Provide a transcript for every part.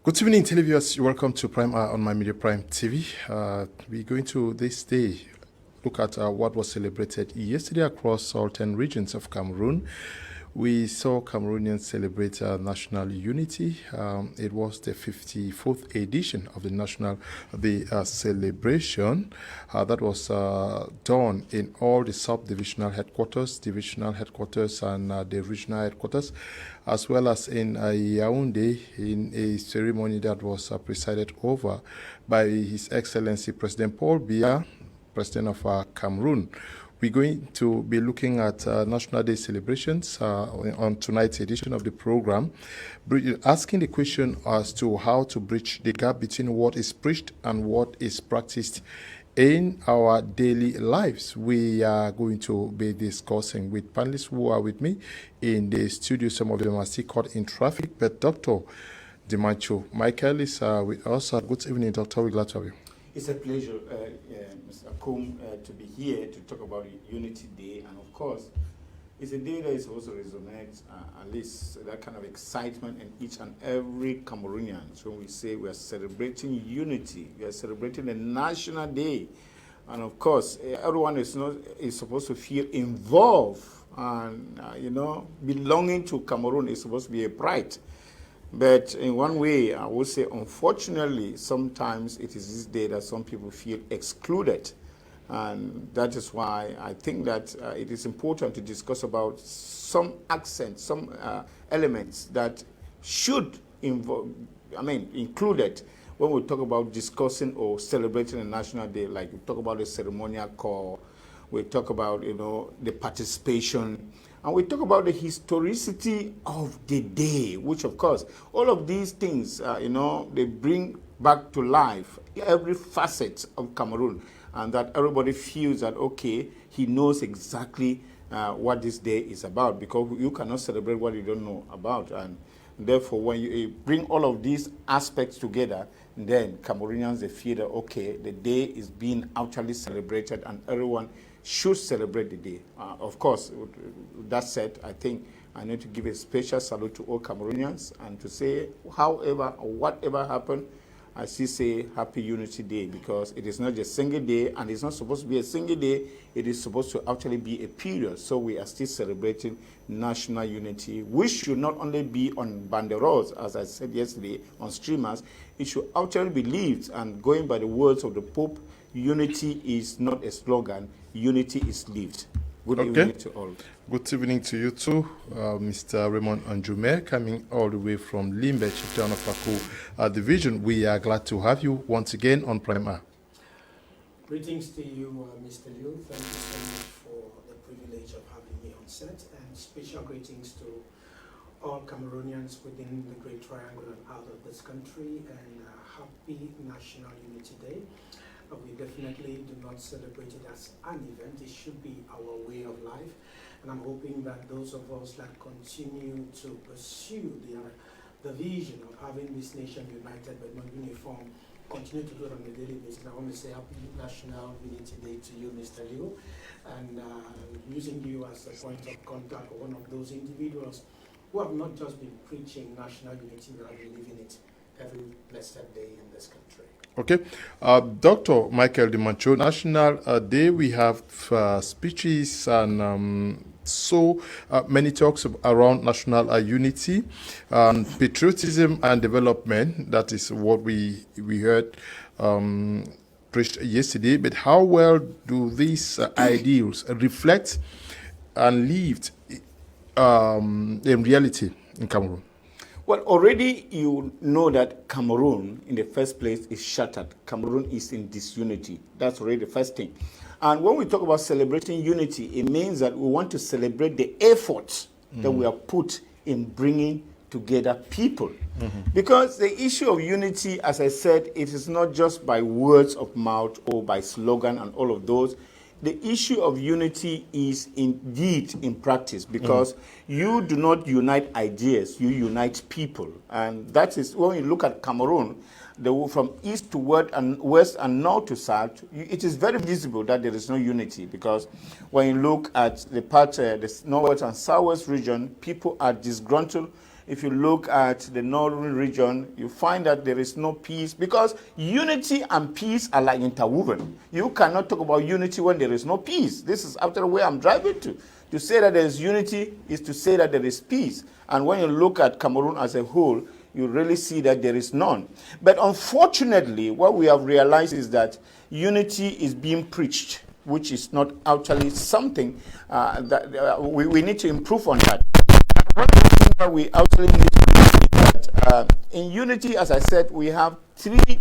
Good evening, televiewers. Welcome to Prime Hour on My Media Prime TV. We're going to this day look at what was celebrated yesterday across all 10 regions of Cameroon. We saw Cameroonians celebrate national unity. It was the 54th edition of the celebration that was done in all the sub-divisional headquarters, divisional headquarters, and the regional headquarters, as well as in Yaoundé, in a ceremony that was presided over by His Excellency President Paul Biya, President of Cameroon. We're going to be looking at National Day celebrations on tonight's edition of the program, asking the question as to how to bridge the gap between what is preached and what is practiced in our daily lives. We are going to be discussing with panelists who are with me in the studio. Some of them are still caught in traffic, but Dr. Dimancho Michael is with us. Good evening, Doctor. We're glad to have you. It's a pleasure, Mr. Kum, to be here to talk about Unity Day. And of course, it's a day that is supposed to resonate, at least that kind of excitement in each and every Cameroonian. So when we say we are celebrating unity, we are celebrating a national day. And of course, everyone is supposed to feel involved and, belonging to Cameroon is supposed to be a pride. But in one way, I would say, unfortunately, sometimes it is this day that some people feel excluded. And that is why I think that it is important to discuss about some accents, some elements that should included when we talk about discussing or celebrating a national day. Like we talk about the ceremonial call, we talk about, the participation, and we talk about the historicity of the day, which, of course, all of these things, they bring back to life every facet of Cameroon, and that everybody feels that, okay, he knows exactly what this day is about, because you cannot celebrate what you don't know about. And therefore, when you bring all of these aspects together, then Cameroonians, they feel that, okay, the day is being actually celebrated and everyone should celebrate the day. Of course, with that said, I think I need to give a special salute to all Cameroonians and to say, however or whatever happened, I still say Happy Unity Day, because it is not just a single day, and it's not supposed to be a single day. It is supposed to actually be a period. So we are still celebrating national unity, which should not only be on banderoles, as I said yesterday, on streamers. It should actually be lived. And going by the words of the Pope, unity is not a slogan. Unity is lived. Good evening to all. Good evening to you too, Mr. Raymond Anjume, coming all the way from Limbe, Chitown of Aku Division. We are glad to have you once again on Prime Hour. Greetings to you, Mr. Liu. Thank you so much for the privilege of having me on set, and special greetings to all Cameroonians within the Great Triangle and out of this country, and happy National Unity Day. We definitely do not celebrate it as an event. It should be our way of life. And I'm hoping that those of us that continue to pursue the vision of having this nation united but not uniform, continue to do it on a daily basis. I want to say Happy National Unity Day to you, Mr. Liu, and using you as a point of contact for one of those individuals who have not just been preaching national unity, but have been living it every blessed day in this country. Okay. Dr. Michael Dimancho, National Day, we have speeches and so many talks around national unity, patriotism and development. That is what we heard preached yesterday. But how well do these ideals reflect and lived in reality in Cameroon? Well, already you know that Cameroon, in the first place, is shattered. Cameroon is in disunity. That's already the first thing. And when we talk about celebrating unity, it means that we want to celebrate the efforts that we have put in bringing together people. Because the issue of unity, as I said, it is not just by words of mouth or by slogan and all of those. The issue of unity is indeed in practice, because you do not unite ideas, you unite people. And that is, when you look at Cameroon, from east to west and north to south, it is very visible that there is no unity, because when you look at the north and southwest region, people are disgruntled if you look at the northern region, you find that there is no peace, because unity and peace are like interwoven. You cannot talk about unity when there is no peace. This is after where I'm driving to. To say that there is unity is to say that there is peace. And when you look at Cameroon as a whole, you really see that there is none. But unfortunately, what we have realized is that unity is being preached, which is not actually something that we need to improve on that. One of the things that we actually need to do is that in unity, as I said, we have three perspectives.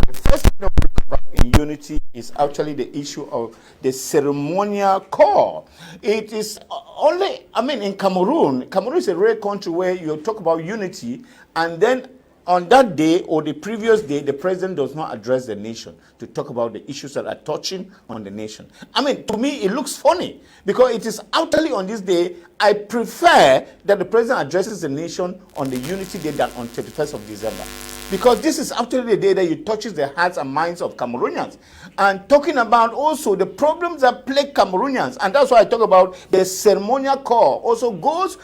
The first thing that we talk about in unity is actually the issue of the ceremonial core. It is only, in Cameroon is a rare country where you talk about unity, and then on that day or the previous day, the president does not address the nation to talk about the issues that are touching on the nation. To me, it looks funny, because it is utterly on this day. I prefer that the president addresses the nation on the unity day than on 31st of December. Because this is actually the day that it touches the hearts and minds of Cameroonians. And talking about also the problems that plague Cameroonians. And that's why I talk about the ceremonial core also goes,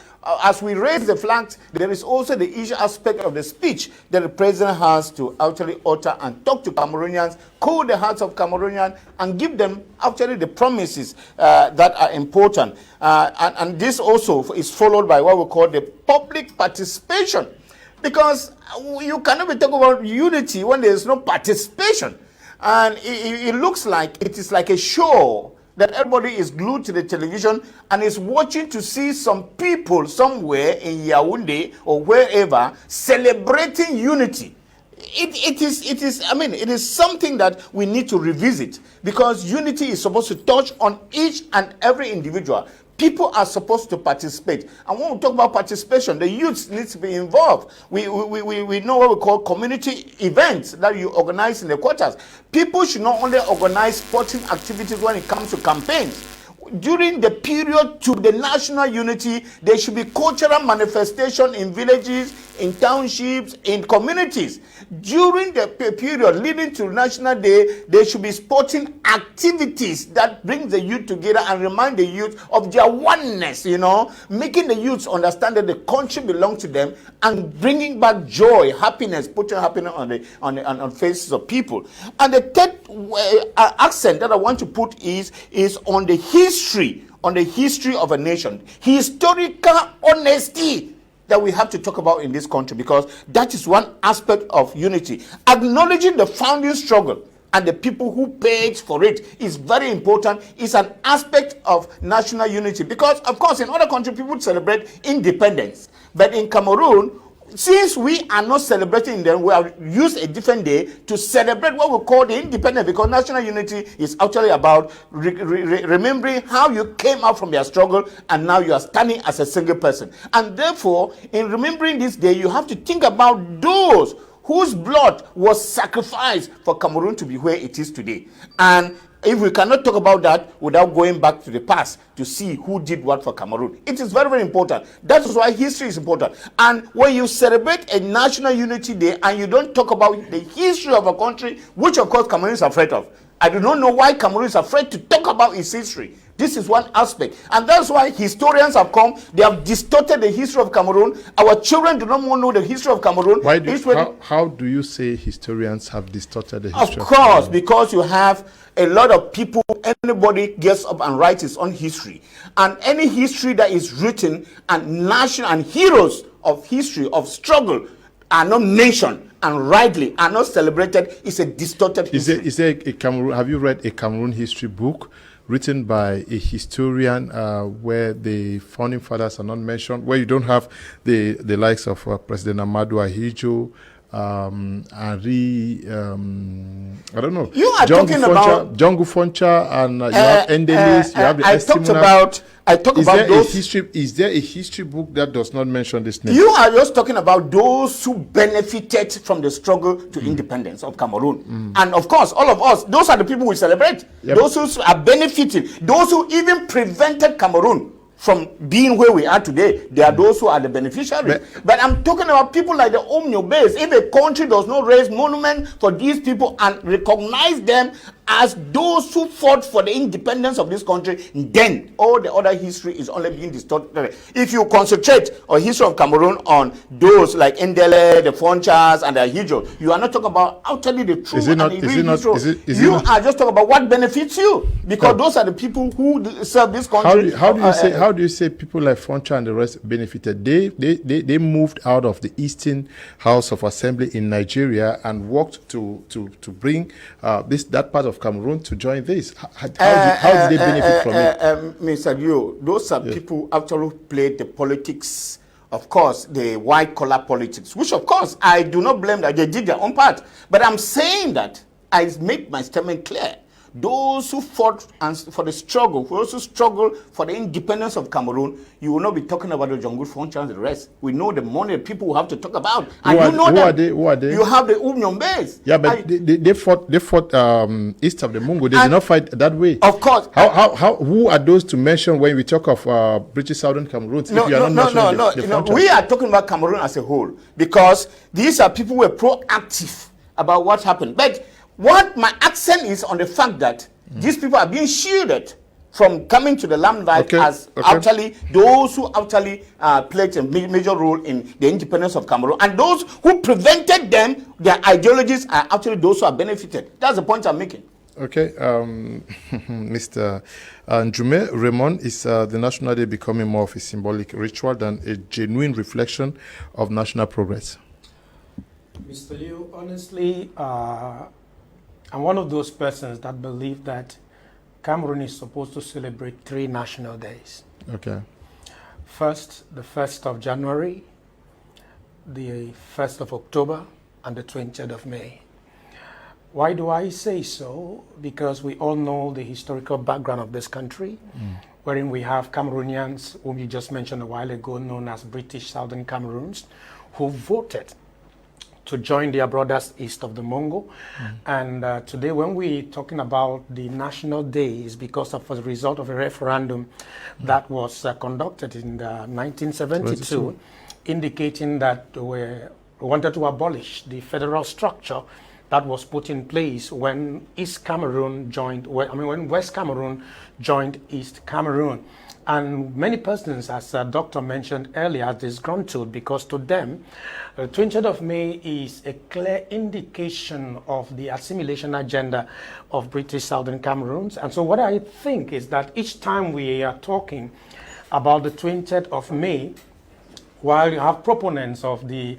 as we raise the flags, there is also the issue aspect of the speech that the president has to actually utter and talk to Cameroonians, cool the hearts of Cameroonians, and give them actually the promises that are important. And this also is followed by what we call the public participation. Because you cannot be talking about unity when there is no participation. And it looks like it is like a show that everybody is glued to the television and is watching to see some people somewhere in Yaoundé or wherever celebrating unity. It is something that we need to revisit, because unity is supposed to touch on each and every individual. People are supposed to participate. And when we talk about participation, the youth need to be involved. We know what we call community events that you organize in the quarters. People should not only organize sporting activities when it comes to campaigns. During the period to the national unity, there should be cultural manifestation in villages, in townships, in communities. During the period leading to National Day, there should be sporting activities that bring the youth together and remind the youth of their oneness, making the youths understand that the country belongs to them and bringing back joy, happiness, putting happiness on faces of people. And the third accent that I want to put is on the history of a nation, historical honesty that we have to talk about in this country, because that is one aspect of unity. Acknowledging the founding struggle and the people who paid for it is very important. It's an aspect of national unity, because of course in other countries people celebrate independence, but in Cameroon, since we are not celebrating them, we have used a different day to celebrate what we call the independence, because national unity is actually about remembering how you came out from your struggle and now you are standing as a single person. And therefore, in remembering this day, you have to think about those whose blood was sacrificed for Cameroon to be where it is today. And if we cannot talk about that without going back to the past to see who did what for Cameroon, it is very, very important. That is why history is important. And when you celebrate a national unity day and you don't talk about the history of a country, which of course Cameroon is afraid of. I do not know why Cameroon is afraid to talk about its history. This is one aspect. And that's why historians have come. They have distorted the history of Cameroon. Our children do not want to know the history of Cameroon. How do you say historians have distorted the history of Cameroon? Of course, because you have a lot of people, anybody gets up and writes his own history. And any history that is written and national and heroes of history, of struggle, are not mentioned and rightly are not celebrated, is a distorted history. Is there a Cameroon? Have you read a Cameroon history book written by a historian where the founding fathers are not mentioned, where you don't have the likes of President Amadou Ahidjo, Henri, I don't know. You are talking about John Gufoncha, and you have Endelis, you have the I talk about those. Is there a history book that does not mention this name? You are just talking about those who benefited from the struggle to independence of Cameroon. And of course, all of us, those are the people we celebrate. Yep. Those who are benefiting, those who even prevented Cameroon from being where we are today. They are those who are the beneficiaries. But I'm talking about people like the Omnio Base. If a country does not raise monument for these people and recognize them as those who fought for the independence of this country, then all the other history is only being distorted. If you concentrate on history of Cameroon on those like Ndele, the Fonchas, and the Hijo, you are not talking about actually the true and the real history. You are just talking about what benefits you, because those are the people who serve this country. How do you say people like Foncha and the rest benefited? They moved out of the Eastern House of Assembly in Nigeria and worked to bring that part of Cameroon to join this. How did they benefit from it? Mr. Liu, those are people actually played the politics, of course, the white-collar politics, which, of course, I do not blame that they did their own part. But I'm saying that I make my statement clear. Those who fought for the struggle, who also struggled for the independence of Cameroon, you will not be talking about the Jungle Foncha and the rest. We know the money that people will have to talk about. And who are they? You have the Umnyombes. Yeah, but they fought east of the Mungo. They did not fight that way. Of course. Who are those to mention when we talk of British Southern Cameroon? No. We are talking about Cameroon as a whole, because these are people who were proactive about what happened. But what my accent is on the fact that these people are being shielded from coming to the limelight as actually those who actually played a major role in the independence of Cameroon, and those who prevented them, their ideologies are actually those who are benefited. That's the point I'm making. Okay, Mr. Njume, Raymond, is the National Day becoming more of a symbolic ritual than a genuine reflection of national progress? Mr. Liu, honestly, I'm one of those persons that believe that Cameroon is supposed to celebrate 3 national days. Okay. First, the 1st of January, the 1st of October, and the 20th of May. Why do I say so? Because we all know the historical background of this country, wherein we have Cameroonians, whom you just mentioned a while ago, known as British Southern Cameroons, who voted to join their brothers east of the Mungo. And today, when we're talking about the national days, because of a result of a referendum that was conducted in 1972, indicating that we wanted to abolish the federal structure that was put in place when East Cameroon joined, when West Cameroon joined East Cameroon. And many persons, as Doctor mentioned earlier, are disgruntled because to them, the 20th of May is a clear indication of the assimilation agenda of British Southern Cameroons. And so what I think is that each time we are talking about the 20th of May, while you have proponents of the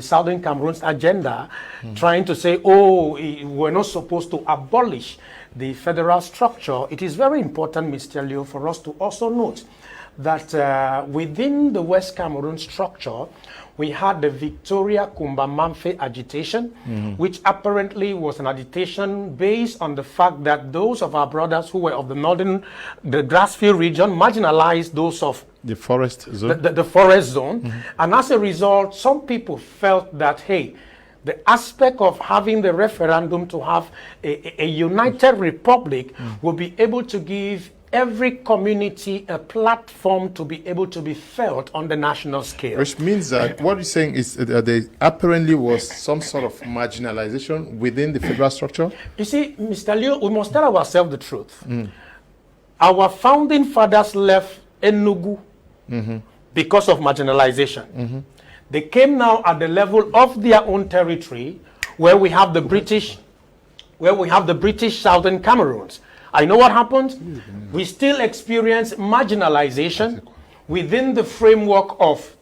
Southern Cameroon's agenda trying to say, oh, we're not supposed to abolish the federal structure, it is very important, Mr. Liu, for us to also note that within the West Cameroon structure, we had the Victoria Kumba Mamfe agitation, which apparently was an agitation based on the fact that those of our brothers who were of the Grassfield region marginalized those of the forest zone. The forest zone. And as a result, some people felt that, hey, the aspect of having the referendum to have a united republic will be able to give every community a platform to be able to be felt on the national scale. Which means that what you're saying is that there apparently was some sort of marginalization within the federal structure? You see, Mr. Liu, we must tell ourselves the truth. Our founding fathers left Enugu because of marginalization. They came now at the level of their own territory, where we have the British Southern Cameroons. I know what happened. We still experience marginalization within the framework of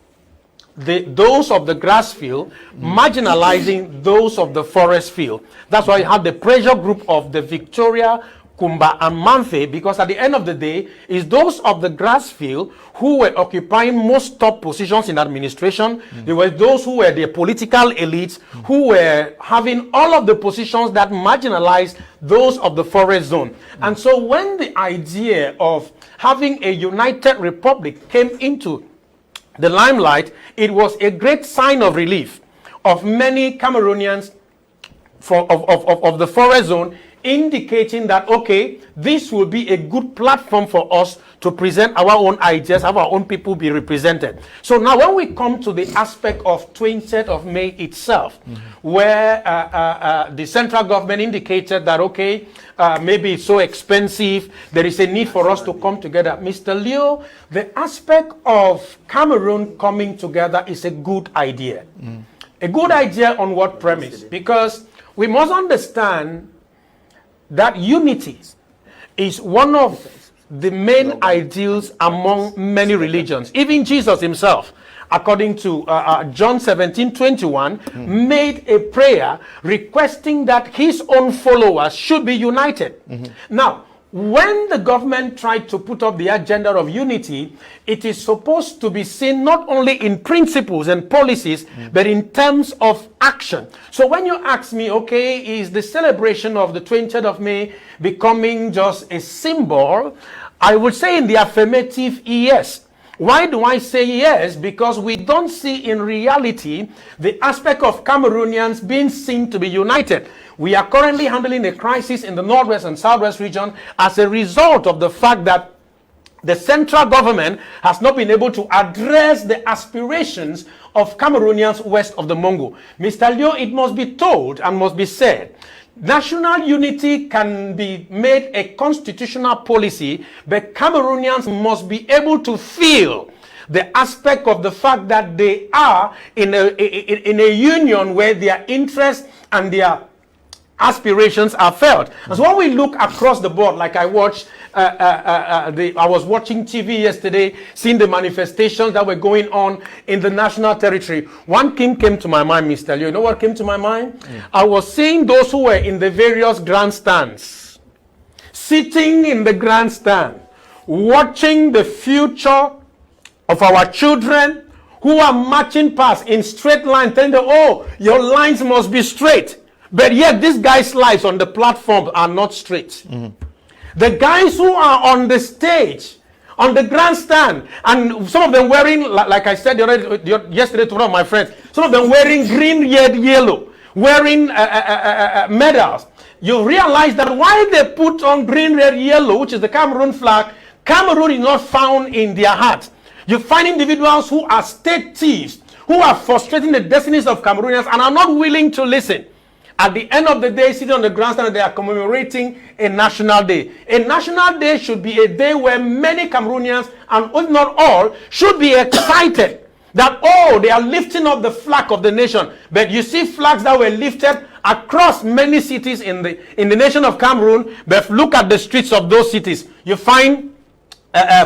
those of the grass field, marginalizing those of the forest field. That's why you have the pressure group of the Victoria, Kumba, and Mamfe, because at the end of the day, it's those of the grass field who were occupying most top positions in administration. They were those who were the political elites, who were having all of the positions that marginalized those of the forest zone. And so when the idea of having a united republic came into the limelight, it was a great sign of relief of many Cameroonians of the forest zone indicating that, okay, this will be a good platform for us to present our own ideas, have our own people be represented. So now when we come to the aspect of 20th of May itself, where the central government indicated that, okay, maybe it's so expensive, there is a need for us to come together. Mr. Leo, the aspect of Cameroon coming together is a good idea. A good idea on what premise? Because we must understand that unity is one of the main ideals among many religions. Even Jesus himself, according to John 17:21, made a prayer requesting that his own followers should be united. Now, when the government tried to put up the agenda of unity, it is supposed to be seen not only in principles and policies, but in terms of action. So when you ask me, okay, is the celebration of the 20th of May becoming just a symbol? I would say in the affirmative, yes. Why do I say yes? Because we don't see in reality the aspect of Cameroonians being seen to be united. We are currently handling a crisis in the Northwest and Southwest region as a result of the fact that the central government has not been able to address the aspirations of Cameroonians west of the Mongo. Mr. Leo, it must be told and must be said, national unity can be made a constitutional policy, but Cameroonians must be able to feel the aspect of the fact that they are in a union where their interests and their aspirations are felt. And so when we look across the board, like I watched, I was watching TV yesterday, seeing the manifestations that were going on in the national territory. One thing came to my mind, Mr. Leo. You know what came to my mind? I was seeing those who were in the various grandstands, sitting in the grandstand, watching the future of our children who are marching past in straight line, telling them, oh, your lines must be straight. But yet these guys' lives on the platform are not straight. The guys who are on the stage, on the grandstand, and some of them wearing, like I said yesterday to one of my friends, some of them wearing green, red, yellow, wearing medals. You realize that why they put on green, red, yellow, which is the Cameroon flag, Cameroon is not found in their heart. You find individuals who are state thieves, who are frustrating the destinies of Cameroonians and are not willing to listen. At the end of the day, sitting on the grandstand, they are commemorating a national day. A national day should be a day where many Cameroonians, and if not all, should be excited that, oh, they are lifting up the flag of the nation. But you see flags that were lifted across many cities in the nation of Cameroon. But look at the streets of those cities. You find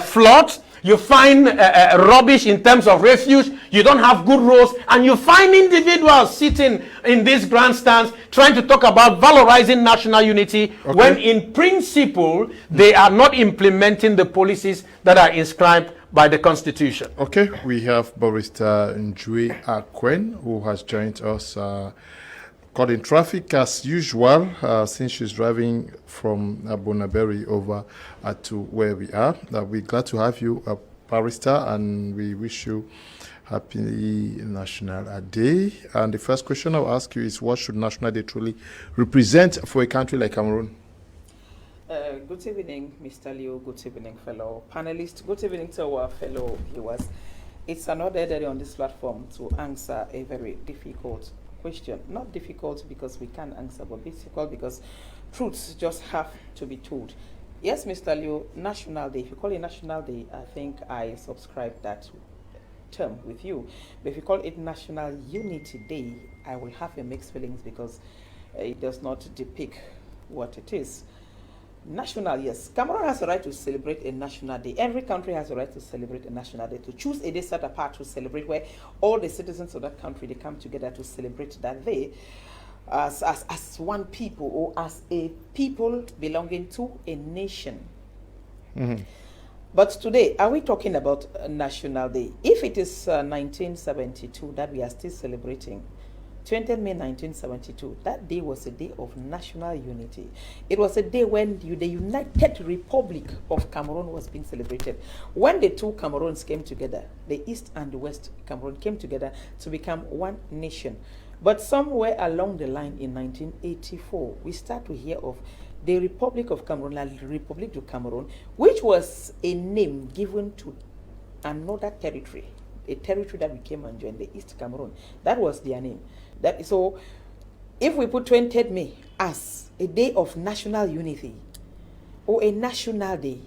floods. You find rubbish in terms of refuge. You don't have good roads. And you find individuals sitting in these grandstands trying to talk about valorizing national unity, when in principle, they are not implementing the policies that are inscribed by the Constitution. Okay, we have Barrister Njue Akwen, who has joined us caught in traffic as usual, since she's driving from Bonaberi over to where we are. We're glad to have you, Barrister, and we wish you happy National Day. And the first question I'll ask you is, what should National Day truly represent for a country like Cameroon? Good evening, Mr. Leo. Good evening, fellow panelists. Good evening to our fellow viewers. It's another day on this platform to answer a very difficult question. Not difficult because we can't answer, but difficult because truths just have to be told. Yes, Mr. Leo, National Day. If you call it National Day, I think I subscribe that term with you. But if you call it National Unity Day, I will have a mixed feelings because it does not depict what it is. National, yes. Cameroon has a right to celebrate a national day. Every country has a right to celebrate a national day, to choose a day set apart to celebrate, where all the citizens of that country, they come together to celebrate that day as one people, or as a people belonging to a nation. But today, are we talking about a national day? If it is 1972 that we are still celebrating, 20th May 1972, that day was a day of national unity. It was a day when the United Republic of Cameroon was being celebrated. When the two Cameroons came together, the East and the West Cameroon came together to become one nation. But somewhere along the line in 1984, we start to hear of the Republic of Cameroon, La République du Cameroon, which was a name given to another territory, a territory that became and joined the East Cameroon. That was their name. So if we put 20th May as a day of national unity or a national day,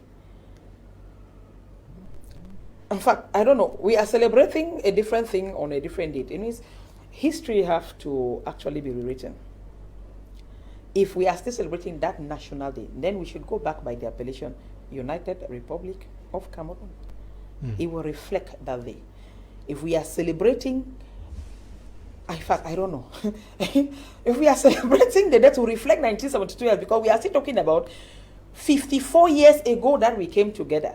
in fact, I don't know, we are celebrating a different thing on a different date. It means history have to actually be rewritten. If we are still celebrating that national day, then we should go back by the appellation United Republic of Cameroon. It will reflect that day. If we are celebrating, in fact, I don't know. If we are celebrating the day to reflect 1972 years, because we are still talking about 54 years ago that we came together.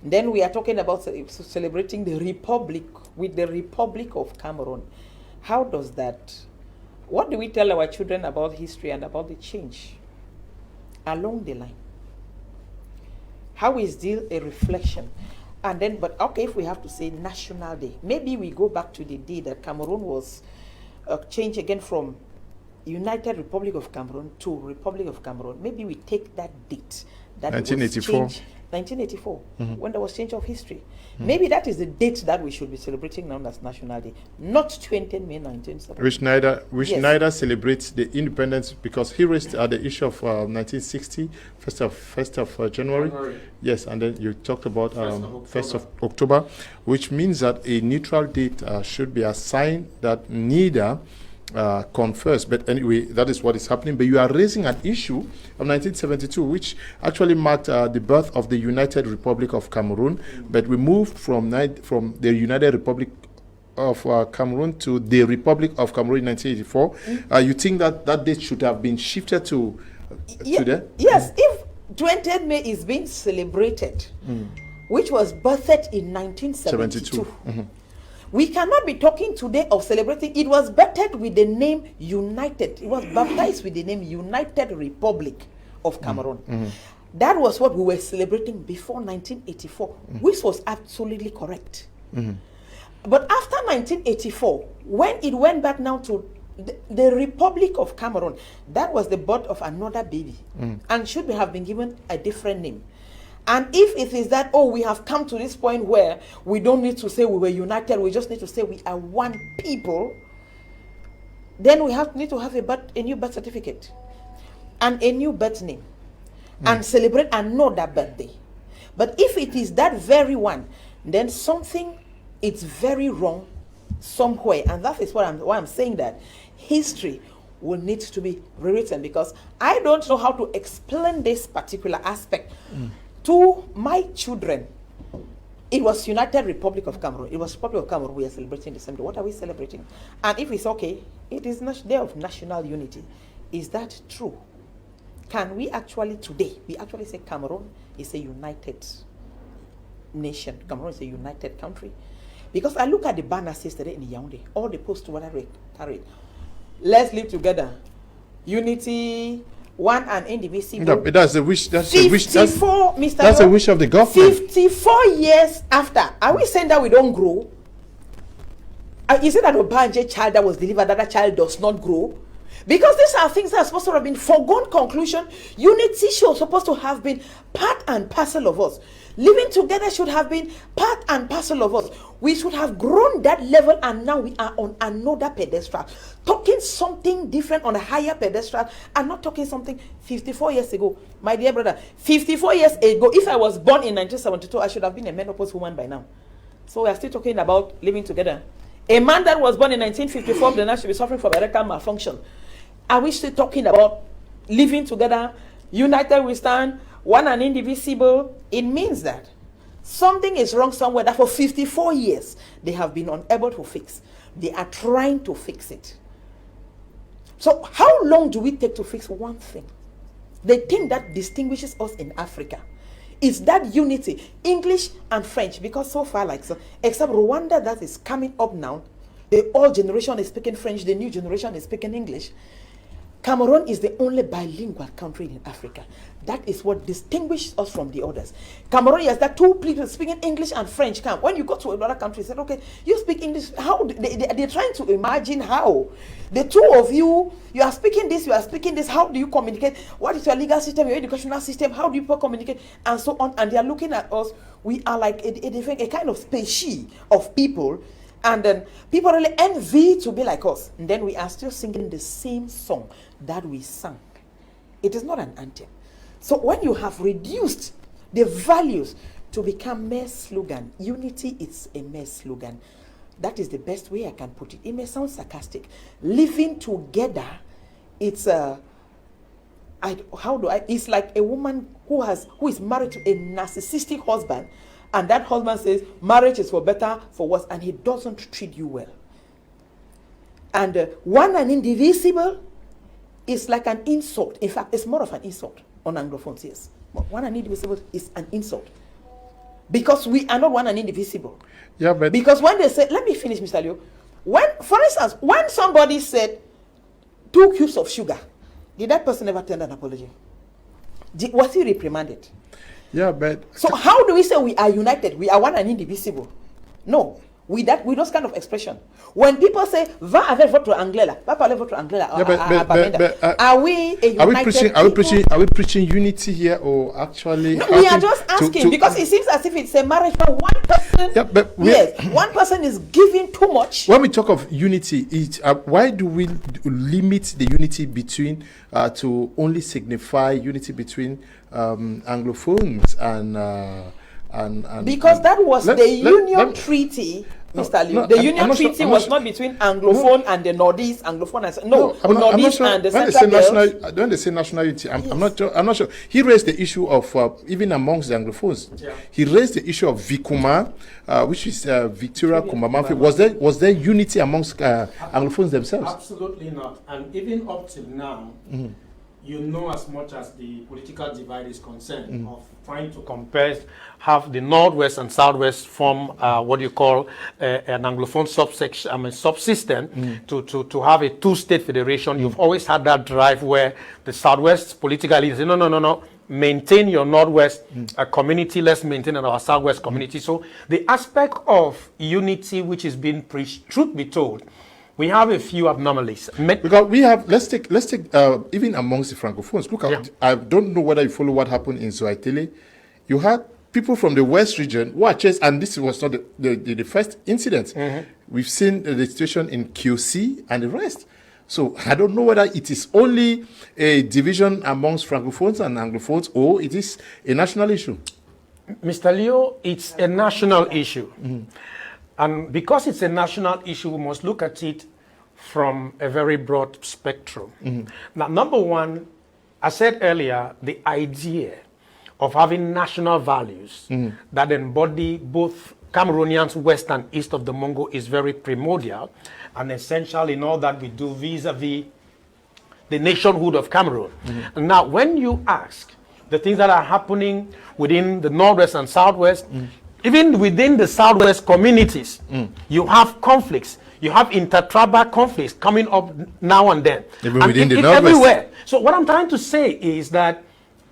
Then we are talking about celebrating the Republic with the Republic of Cameroon. How does that, what do we tell our children about history and about the change along the line? How is this a reflection? And then, but okay, if we have to say National Day, maybe we go back to the day that Cameroon was changed again from United Republic of Cameroon to Republic of Cameroon. Maybe we take that date. That 1984. 1984, when there was change of history. Maybe that is the date that we should be celebrating now as National Day, not 20th May 1970. Which Yes. neither celebrates the independence, because he raised the issue of 1960, 1st of January. Yes, and then you talked about 1st of October, which means that a neutral date should be assigned that neither confers. But anyway, that is what is happening. But you are raising an issue of 1972, which actually marked the birth of the United Republic of Cameroon. But we moved from the United Republic of Cameroon to the Republic of Cameroon in 1984. You think that that date should have been shifted to there? Yes, if 20th May is being celebrated, which was birthed in 1972. We cannot be talking today of celebrating. It was birthed with the name United. It was baptized with the name United Republic of Cameroon. That was what we were celebrating before 1984, which was absolutely correct. But after 1984, when it went back now to the Republic of Cameroon, that was the birth of another baby and should have been given a different name. And if it is that, oh, we have come to this point where we don't need to say we were united, we just need to say we are one people, then we need to have a new birth certificate and a new birth name and celebrate another birthday. But if it is that very one, then something is very wrong somewhere. And that is why I'm saying that history will need to be rewritten, because I don't know how to explain this particular aspect to my children. It was United Republic of Cameroon. It was Republic of Cameroon. We are celebrating the same day. What are we celebrating? And if it's okay, it is Day of National Unity. Is that true? Can we actually today, we actually say Cameroon is a united nation. Cameroon is a united country. Because I look at the banners yesterday in Yaoundé, all the posts what I carried. Let's live together. Unity, one and indivisible. No, that's the wish. That's the wish. That's the wish of the government. 54 years after, are we saying that we don't grow? Is it that Obanje child that was delivered, that child does not grow? Because these are things that are supposed to have been foregone conclusion. Unity should supposed to have been part and parcel of us. Living together should have been part and parcel of us. We should have grown that level, and now we are on another pedestal. Talking something different on a higher pedestal, and not talking something 54 years ago. My dear brother, 54 years ago, if I was born in 1972, I should have been a menopause woman by now. So we are still talking about living together. A man that was born in 1954, then I should be suffering from erectile malfunction. Are we still talking about living together, united we stand, one and indivisible? It means that something is wrong somewhere that for 54 years they have been unable to fix. They are trying to fix it. So how long do we take to fix one thing? The thing that distinguishes us in Africa is that unity, English and French, because so far except Rwanda that is coming up now, the old generation is speaking French, the new generation is speaking English. Cameroon is the only bilingual country in Africa. That is what distinguishes us from the others. Cameroon has that two people speaking English and French camp. When you go to another country, you say, okay, you speak English. How? They're trying to imagine how. The two of you, you are speaking this, you are speaking this. How do you communicate? What is your legal system, your educational system? How do you communicate? And so on. And they are looking at us. We are like a kind of species of people. And then people really envy to be like us. And then we are still singing the same song that we sang. It is not an anthem. So when you have reduced the values to become mere slogan, unity is a mere slogan. That is the best way I can put it. It may sound sarcastic. Living together, it's it's like a woman who is married to a narcissistic husband, and that husband says marriage is for better, for worse, and he doesn't treat you well. And one and indivisible is like an insult. In fact, it's more of an insult on Anglophones, yes. One and indivisible is an insult. Because we are not one and indivisible. Yeah, but because when they say, let me finish, Mr. Leo. For instance, when somebody said 2 cubes of sugar, did that person ever tender an apology? Was he reprimanded? Yeah, but so how do we say we are united? We are one and indivisible? No. With those kind of expression. When people say, va avec votre Anglela, va parler votre Anglela, are we a united are we preaching unity here, or actually? No, we are just asking because it seems as if it's a marriage where one person, one person is giving too much. When we talk of unity, why do we limit the unity between to only signify unity between Anglophones and because that was the Union Treaty. Mr. Liu, the Union Treaty was not between Anglophone and the Northeast, Anglophone and Northeast and the Central Belt. When they say national unity, I'm not sure. He raised the issue of even amongst the Anglophones. Yeah. He raised the issue of Vikuma, which is Victoria Kumbamanfi. Was there unity amongst Anglophones themselves? Absolutely not. And even up till now, you know, as much as the political divide is concerned, of trying to compare, have the Northwest and Southwest form what you call an Anglophone subsystem, to have a two-state federation. You've always had that drive where the Southwest political leaders say, no, maintain your Northwest community, let's maintain our Southwest community. So the aspect of unity which is being preached, truth be told, we have a few anomalies. Because we have, let's take even amongst the Francophones. Look at, I don't know whether you follow what happened in Zoaitele. You had people from the West region who are chased, and this was not the first incident. We've seen the situation in QC and the rest. So I don't know whether it is only a division amongst Francophones and Anglophones, or it is a national issue. Mr. Leo, it's a national issue. And because it's a national issue, we must look at it from a very broad spectrum. Now, number one, I said earlier, the idea of having national values that embody both Cameroonians west and east of the Mongo is very primordial and essential in all that we do vis-a-vis the nationhood of Cameroon. And now, when you ask the things that are happening within the Northwest and Southwest, even within the Southwest communities, you have conflicts. You have intertribal conflicts coming up now and then. Even within the Northwest. Everywhere. So what I'm trying to say is that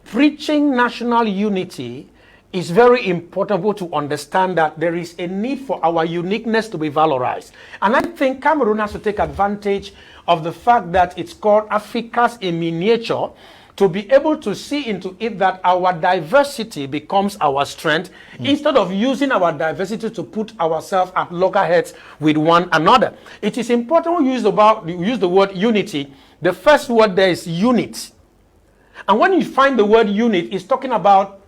preaching national unity is very important to understand that there is a need for our uniqueness to be valorized. And I think Cameroon has to take advantage of the fact that it's called Africa's in miniature, to be able to see into it that our diversity becomes our strength, instead of using our diversity to put ourselves at loggerheads with one another. It is important we use the word unity. The first word there is unit. And when you find the word unit, it's talking about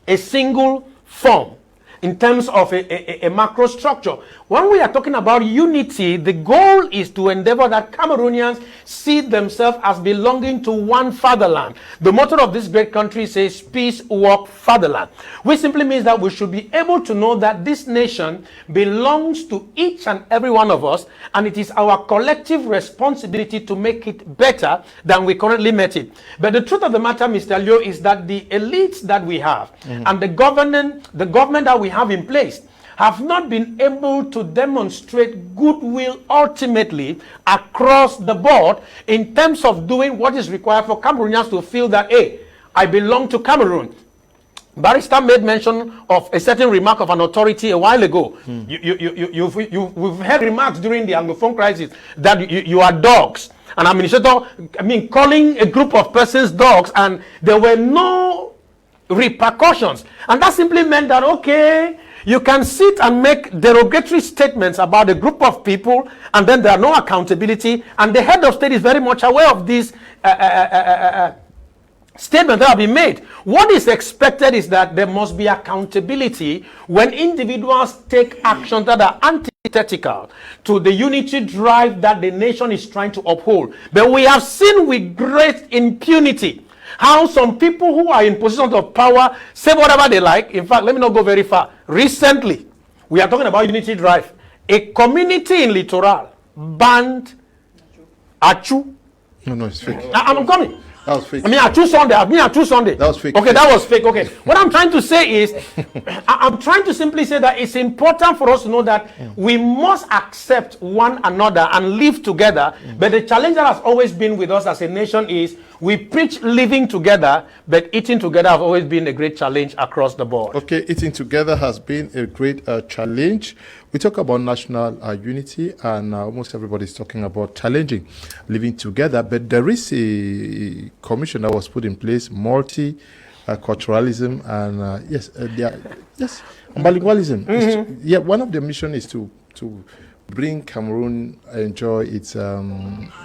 a single form in terms of a macro structure. When we are talking about unity, the goal is to endeavor that Cameroonians see themselves as belonging to one fatherland. The motto of this great country says, peace, work, fatherland. Which simply means that we should be able to know that this nation belongs to each and every one of us, and it is our collective responsibility to make it better than we currently met it. But the truth of the matter, Mr. Leo, is that the elites that we have and the government that we have in place have not been able to demonstrate goodwill ultimately across the board in terms of doing what is required for Cameroonians to feel that, hey, I belong to Cameroon. Barrister made mention of a certain remark of an authority a while ago. We've heard remarks during the Anglophone crisis that you are dogs. An administrator, calling a group of persons dogs, and there were no repercussions. And that simply meant that, okay, you can sit and make derogatory statements about a group of people, and then there are no accountability, and the head of state is very much aware of these statements that have been made. What is expected is that there must be accountability when individuals take actions that are antithetical to the unity drive that the nation is trying to uphold. But we have seen with great impunity how some people who are in positions of power say whatever they like. In fact, let me not go very far. Recently, we are talking about unity drive. A community in Littoral banned Achu. No, it's fake. I'm coming. That was fake. Achu Sunday. That was fake. Okay, that was fake. Okay. What I'm trying to say is, I'm trying to simply say that it's important for us to know that we must accept one another and live together. But the challenge that has always been with us as a nation is we preach living together, but eating together has always been a great challenge across the board. Okay, eating together has been a great challenge. We talk about national unity, and almost everybody is talking about challenging living together. But there is a commission that was put in place, multiculturalism, and yes, bilingualism. One of the mission is to bring Cameroon enjoy its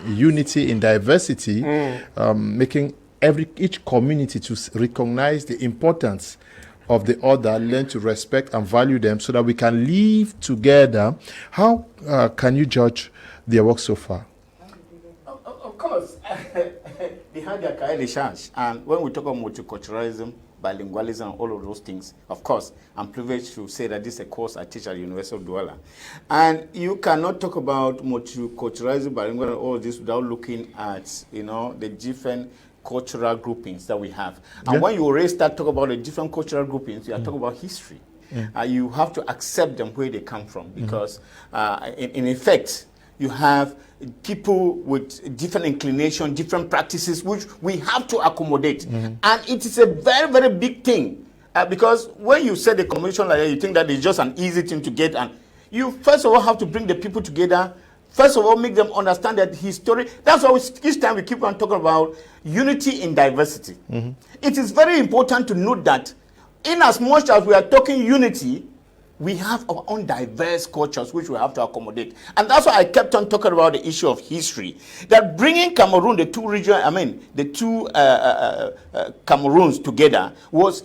unity in diversity, making each community to recognize the importance of the other, learn to respect and value them so that we can live together. How can you judge their work so far? Of course, they had their career de charge. And when we talk about multiculturalism, bilingualism, and all of those things, of course, I'm privileged to say that this is a course I teach at the University of Douala. And you cannot talk about multiculturalism, bilingualism, and all of this without looking at, the different cultural groupings that we have. And when you already start talking about the different cultural groupings, you are talking about history. You have to accept them where they come from, because in effect, you have people with different inclination, different practices, which we have to accommodate. And it is a very, very big thing, because when you set a convention like that, you think that it's just an easy thing to get, and you first of all have to bring the people together. First of all, make them understand that history. That's why each time we keep on talking about unity in diversity. It is very important to note that in as much as we are talking unity, we have our own diverse cultures which we have to accommodate. And that's why I kept on talking about the issue of history. That bringing Cameroon, the two Cameroons together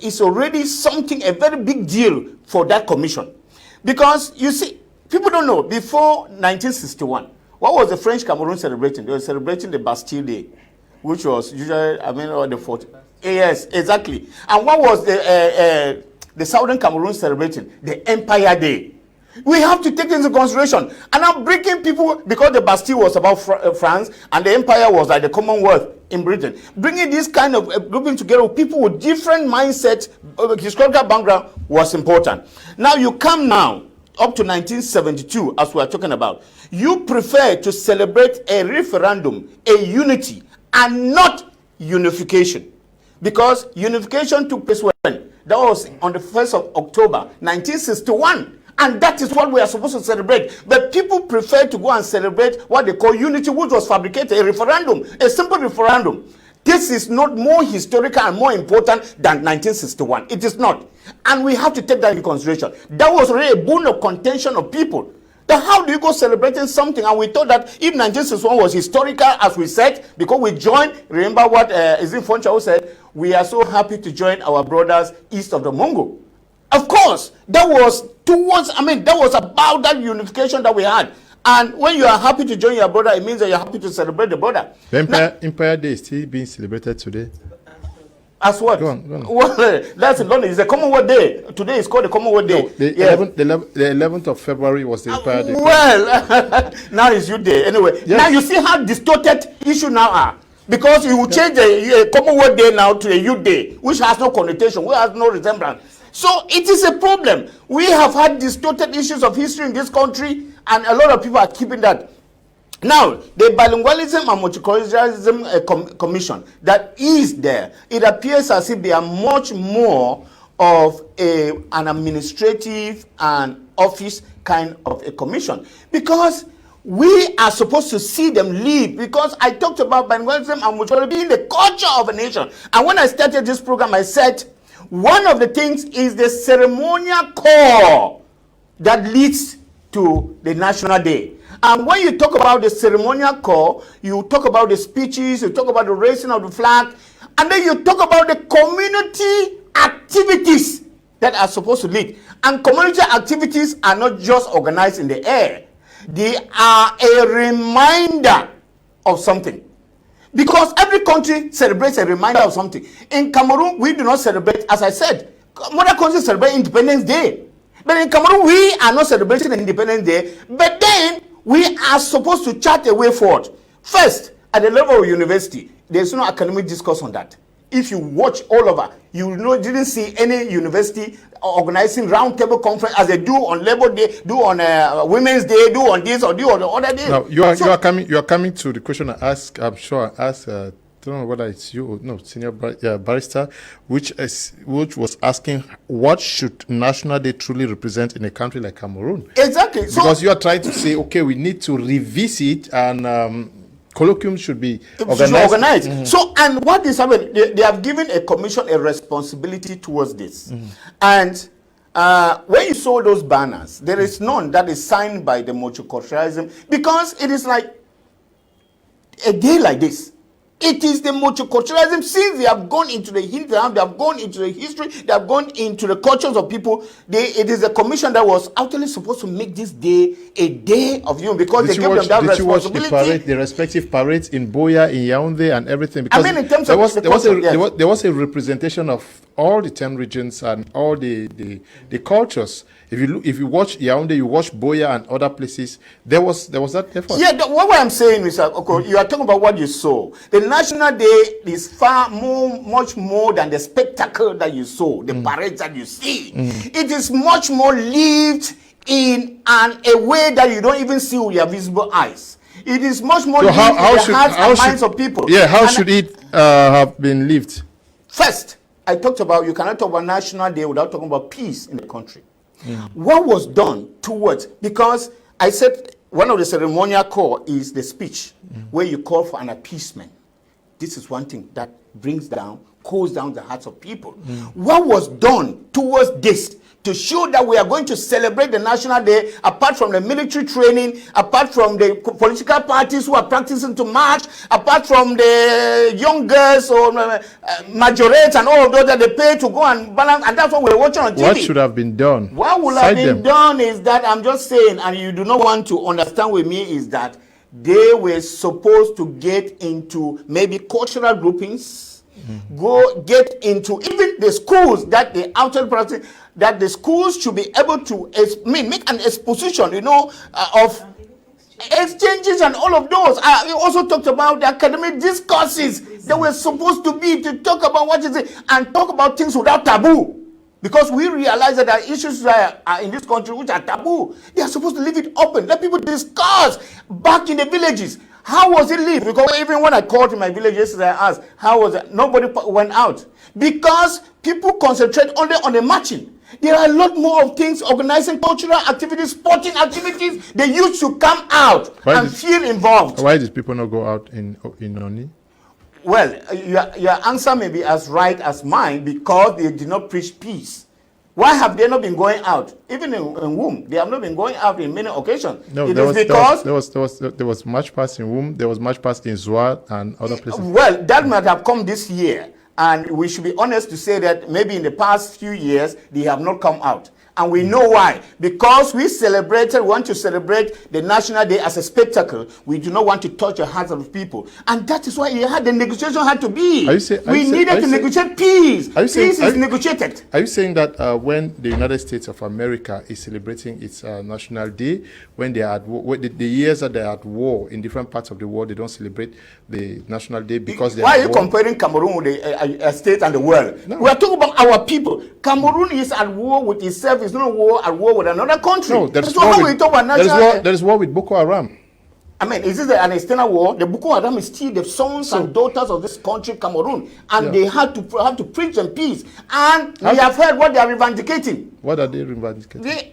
is already something, a very big deal for that commission. Because you see, people don't know, before 1961, what was the French Cameroon celebrating? They were celebrating the Bastille Day, which was usually, or the 40th. Yes, exactly. And what was the Southern Cameroon celebrating? The Empire Day. We have to take into consideration. And I'm bringing people, because the Bastille was about France, and the Empire was like the Commonwealth in Britain. Bringing this kind of grouping together with people with different mindsets, historical background was important. Now you come now, up to 1972, as we are talking about, you prefer to celebrate a referendum, a unity, and not unification. Because unification took place when? That was on the 1st of October, 1961. And that is what we are supposed to celebrate. But people prefer to go and celebrate what they call unity, which was fabricated, a referendum, a simple referendum. This is not more historical and more important than 1961. It is not. And we have to take that into consideration. That was really a bone of contention of people. Then how do you go celebrating something? And we thought that if 1961 was historical, as we said, because we joined, remember what Izzy Fonchao said, we are so happy to join our brothers east of the Mongo. Of course, that was about that unification that we had. And when you are happy to join your brother, it means that you're happy to celebrate the brother. The Empire Day is still being celebrated today. As what? Go on. Well, that's in London. It's a Commonwealth Day. Today is called the Commonwealth Day. No, the 11th of February was the Empire Day. Well, now it's Youth Day. Anyway, now you see how distorted issue now are. Because you will change the Commonwealth Day now to a Youth Day, which has no connotation, which has no resemblance. So it is a problem. We have had distorted issues of history in this country, and a lot of people are keeping that. Now, the bilingualism and multiculturalism commission that is there, it appears as if they are much more of an administrative and office kind of a commission, because we are supposed to see them lead. Because I talked about bilingualism and multiculturalism being the culture of a nation, and when I started this program, I said one of the things is the ceremonial core that leads to the National Day. And when you talk about the ceremonial core, you talk about the speeches, you talk about the raising of the flag, and then you talk about the community activities that are supposed to lead. And community activities are not just organized in the air. They are a reminder of something. Because every country celebrates a reminder of something. In Cameroon, we do not celebrate, as I said, other countries celebrate Independence Day. But in Cameroon, we are not celebrating Independence Day. But then, we are supposed to chart a way forward. First, at the level of university, there's no academic discourse on that. If you watch all over, you didn't see any university organizing roundtable conference as they do on Labor Day, do on Women's Day, do on this or do on the other day. Now you are coming to the question I asked. I'm sure I asked. I don't know whether it's you or no, senior barrister, which was asking what should National Day truly represent in a country like Cameroon? Exactly. Because you are trying to say, okay, we need to revisit and colloquium should be organized. Mm-hmm. So, and what is happening? They have given a commission a responsibility towards this. Mm-hmm. And when you saw those banners, there is none that is signed by the multiculturalism, because it is like a day like this. It is the multiculturalism. Since they have gone into the hinterland, they have gone into the history, they have gone into the cultures of people. It is a commission that was actually supposed to make this day a day of you, because they gave them that responsibility. Did you watch the parade, the respective parades in Boya, in Yaoundé, and everything? Because I mean, in terms of there was a representation of all the 10 regions and all the cultures. If you watch Yaoundé, you watch Boya and other places, there was that effort. Yeah, what I'm saying is that, okay, you are talking about what you saw. The National Day is much more than the spectacle that you saw, the parades that you see. It is much more lived in a way that you don't even see with your visible eyes. It is much more lived in the hearts and minds of people. Yeah, how should it have been lived? First, I talked about, you cannot talk about National Day without talking about peace in the country. What was done towards, because I said one of the ceremonial core is the speech, where you call for an appeasement. This is one thing that cools down the hearts of people. What was done towards this to show that we are going to celebrate the National Day, apart from the military training, apart from the political parties who are practicing to march, apart from the young girls or majorettes and all of those that they pay to go and balance, and that's what we're watching on TV. What should have been done? What would have been done is that, I'm just saying, and you do not want to understand with me, is that they were supposed to get into maybe cultural groupings, go get into even the schools that they outside practice, that the schools should be able to make an exposition, of exchanges and all of those. We also talked about the academic discourses that were supposed to be to talk about what is it and talk about things without taboo. Because we realize that there are issues that are in this country which are taboo. They are supposed to leave it open. Let people discuss back in the villages. How was it lived? Because even when I called in my village yesterday, I asked, how was it? Nobody went out. Because people concentrate only on the marching. There are a lot more of things, organizing cultural activities, sporting activities. They used to come out and feel involved. Why did people not go out in Noni? Well, your answer may be as right as mine, because they did not preach peace. Why have they not been going out? Even in Womb, they have not been going out in many occasions. No, it there was much past in Womb, there was much past in Zwa and other places. Well, that might have come this year. And we should be honest to say that maybe in the past few years, they have not come out. And we know why. Because we want to celebrate the National Day as a spectacle. We do not want to touch the hearts of people. And that is why the negotiation had to be. We needed to negotiate peace. Peace is negotiated. Are you saying that when the United States of America is celebrating its National Day, when they are at war, the years that they are at war in different parts of the world, they don't celebrate the National Day because they are at war? Why are you comparing Cameroon with a state and the world? No. We are talking about our people. Cameroon is at war with itself. It's not at war with another country. No, there is war with Boko Haram. I mean, is this an external war? The Boko Haram is still the sons and daughters of this country, Cameroon, and they have to preach in peace. And we have heard what they are reivindicating. What are they reivindicating?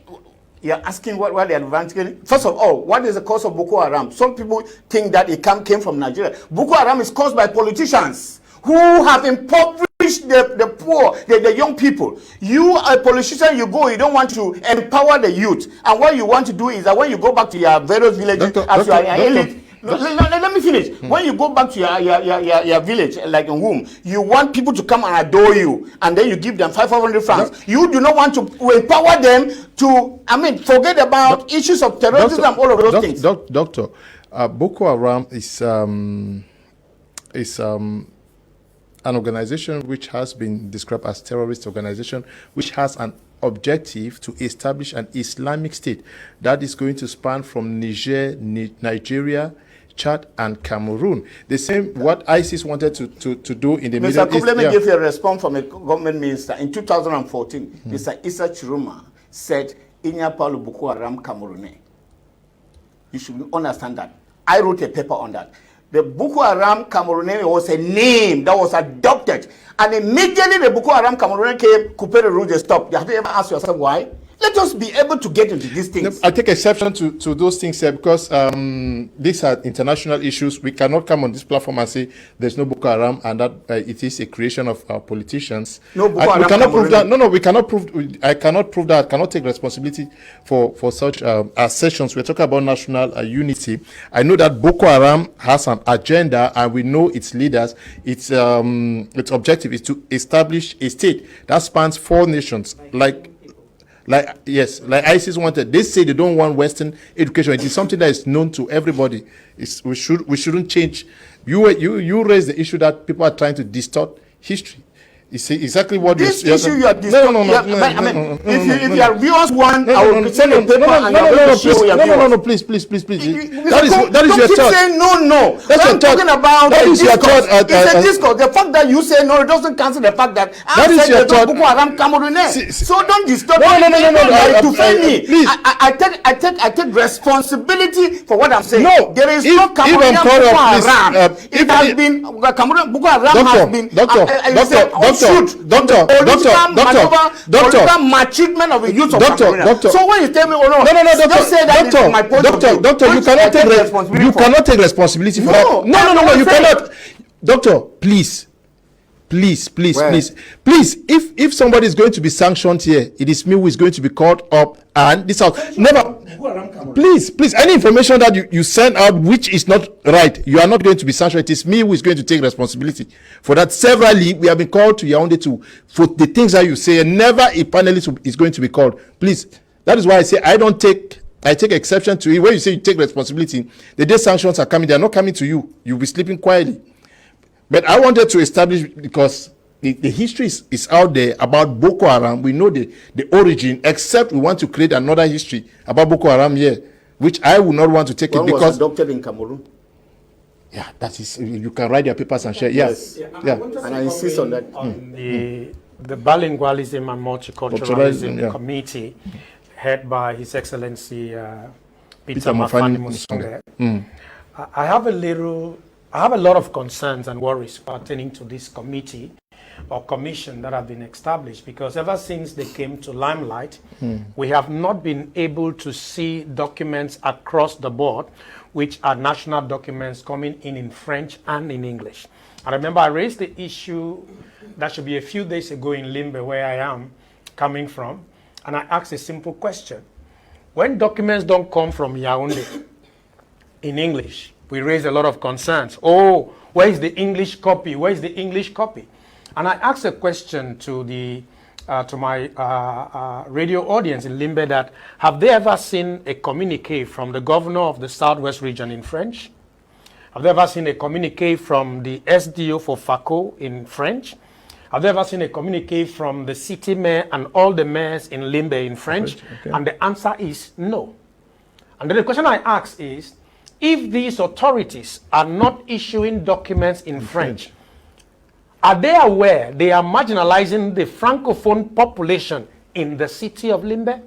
You are asking what they are reivindicating. First of all, what is the cause of Boko Haram? Some people think that it came from Nigeria. Boko Haram is caused by politicians who have impoverished the poor, the young people. You are a politician, you don't want to empower the youth. And what you want to do is that when you go back to your various villages, let me finish. When you go back to your village, like in Womb, you want people to come and adore you, and then you give them 500 francs. You do not want to empower them to, forget about issues of terrorism and all of those things. Doctor, Boko Haram is an organization which has been described as terrorist organization, which has an objective to establish an Islamic state that is going to span from Nigeria, Chad, and Cameroon. The same what ISIS wanted to do in the Middle East. Let me give you a response from a government minister. In 2014, Mr. Issa Chiroma said, Inya Paulo Boko Haram Cameroon. You should understand that. I wrote a paper on that. The Boko Haram Cameroon was a name that was adopted. And immediately the Boko Haram Cameroon came, Coupé Rouge stopped. Have you ever asked yourself why? Let us be able to get into these things. I take exception to those things here because these are international issues. We cannot come on this platform and say there's no Boko Haram and that it is a creation of our politicians. No Boko Haram. We cannot prove that. No, we cannot prove. I cannot prove that. I cannot take responsibility for such assertions. We're talking about national unity. I know that Boko Haram has an agenda, and we know its leaders. Its objective is to establish a state that spans 4 nations, like ISIS wanted. They say they don't want Western education. It is something that is known to everybody. We shouldn't change. You raise the issue that people are trying to distort history. You see exactly what this issue you are discussing. If your viewers want, I will send a paper and I will share with your viewers. No, please. That is your thought. Saying no. That's your thought. Talking about that is your thought. It's a discourse. The fact that you say no, it doesn't cancel the fact that that is your thought. Boko Haram Cameroonese. So don't disturb me. To defend me. Please. I take responsibility for what I'm saying. No, there is no Cameroonian Boko Haram. It has been Cameroon Boko Haram has been Doctor, maltreatment of the youth of Cameroon. So when you tell me, just say that is my point of view. Doctor, you cannot take responsibility for that. No, you cannot. Doctor, please. If somebody is going to be sanctioned here, it is me who is going to be called up, and this house never. Please, any information that you send out which is not right, you are not going to be sanctioned. It is me who is going to take responsibility for that. Severally, we have been called to Yaoundé for the things that you say, and never a panelist is going to be called. Please, that is why I say I take exception to it. When you say you take responsibility, the day sanctions are coming, they are not coming to you. You'll be sleeping quietly. But I wanted to establish, because the history is out there about Boko Haram. We know the origin, except we want to create another history about Boko Haram here, which I would not want to take it because was adopted in Cameroon. Yeah, that is. You can write your papers and share. Yes. And I insist on that. On the bilingualism and multiculturalism committee, head by His Excellency Peter Mafani Musonge. I have a lot of concerns and worries pertaining to this committee or commission that have been established, because ever since they came to limelight, we have not been able to see documents across the board, which are national documents coming in French and in English. I remember I raised the issue, that should be a few days ago in Limbe, where I am coming from, and I asked a simple question. When documents don't come from Yaoundé in English, we raise a lot of concerns. Oh, where is the English copy? Where is the English copy? And I asked a question to the to my radio audience in Limbe that have they ever seen a communique from the governor of the Southwest region in French? Have they ever seen a communique from the SDO for FACO in French? Have they ever seen a communique from the city mayor and all the mayors in Limbe in French? Okay. And the answer is no. And then the question I ask is, if these authorities are not issuing documents in French, are they aware they are marginalizing the Francophone population in the city of Limbe?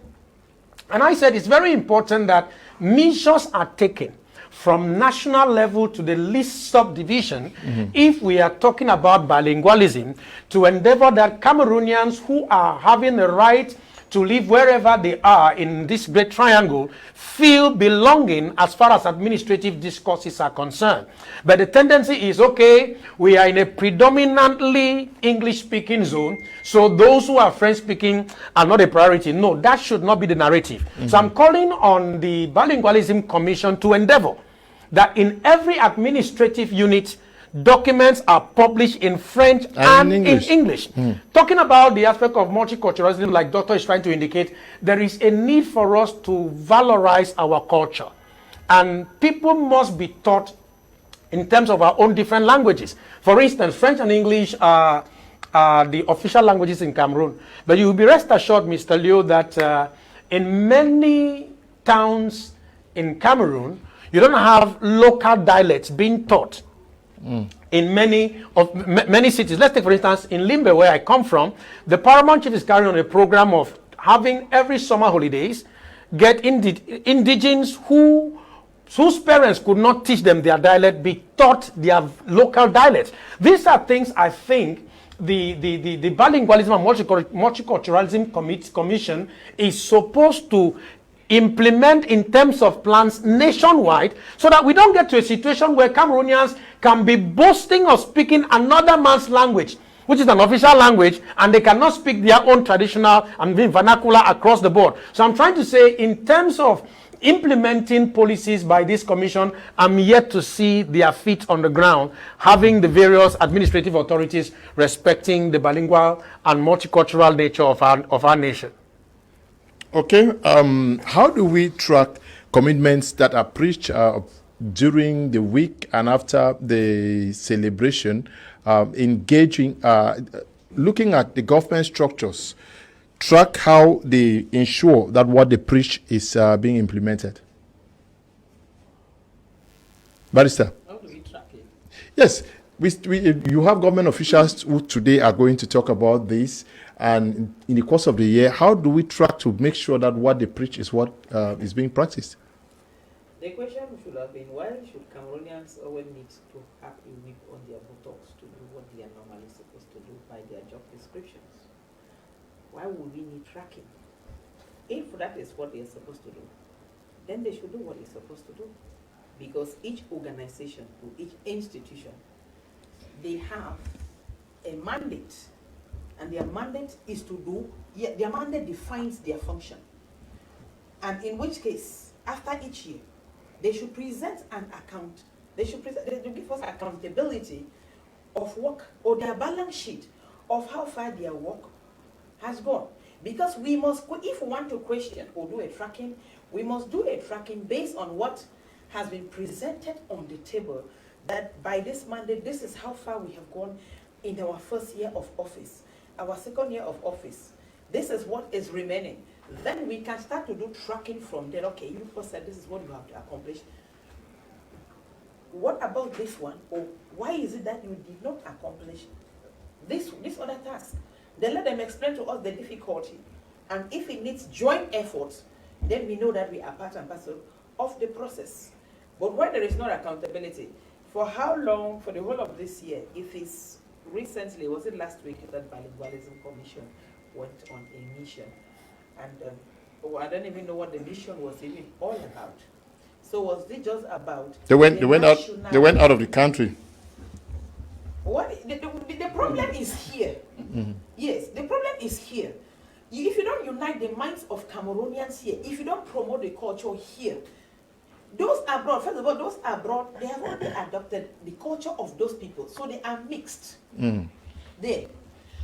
And I said it's very important that measures are taken from national level to the least subdivision if we are talking about bilingualism, to endeavor that Cameroonians who are having the right to live wherever they are in this great triangle feel belonging as far as administrative discourses are concerned. But the tendency is, okay, we are in a predominantly English-speaking zone, so those who are French-speaking are not a priority. No, that should not be the narrative. So I'm calling on the Bilingualism Commission to endeavor that in every administrative unit, documents are published in French and in English. Talking about the aspect of multiculturalism, like Doctor is trying to indicate, there is a need for us to valorize our culture. And people must be taught in terms of our own different languages. For instance, French and English are the official languages in Cameroon. But you will be rest assured, Mr. Leo, that in many towns in Cameroon, you don't have local dialects being taught. In many cities. Let's take, for instance, in Limbe, where I come from, the Paramount Chief is carrying on a program of having every summer holidays get indigenes whose parents could not teach them their dialect be taught their local dialects. These are things I think the Bilingualism and Multiculturalism Commission is supposed to implement in terms of plans nationwide, so that we don't get to a situation where Cameroonians can be boasting of speaking another man's language, which is an official language, and they cannot speak their own traditional and vernacular across the board. So I'm trying to say, in terms of implementing policies by this commission, I'm yet to see their feet on the ground, having the various administrative authorities respecting the bilingual and multicultural nature of our nation. Okay, how do we track commitments that are preached during the week and after the celebration, engaging, looking at the government structures, track how they ensure that what they preach is being implemented? Barrister? How do we track it? Yes, you have government officials who today are going to talk about this. And in the course of the year, how do we track to make sure that what they preach is what is being practiced? The question should have been, why should Cameroonians always need to have a whip on their buttocks to do what they are normally supposed to do by their job descriptions? Why would we need tracking? If that is what they are supposed to do, then they should do what they're supposed to do. Because each organization, or each institution, they have a mandate. And their mandate is to do, their mandate defines their function. And in which case, after each year, they should present an account. They should give us accountability of work, or their balance sheet of how far their work has gone. Because we must, if we want to question or do a tracking, we must do a tracking based on what has been presented on the table, that by this mandate, this is how far we have gone in our first year of office. Our second year of office, this is what is remaining. Then we can start to do tracking from there. Okay, you first said this is what you have to accomplish. What about this one? Or why is it that you did not accomplish this other task? Then let them explain to us the difficulty. And if it needs joint efforts, then we know that we are part and parcel of the process. But when there is no accountability, for how long, for the whole of this year, if it's recently, was it last week that Bilingualism Commission went on a mission? And I don't even know what the mission was even all about. So was it just about... They went out of the country. What the problem is here. Yes, the problem is here. If you don't unite the minds of Cameroonians here, if you don't promote the culture here, those abroad, first of all, those abroad, they have already adopted the culture of those people, so they are mixed there.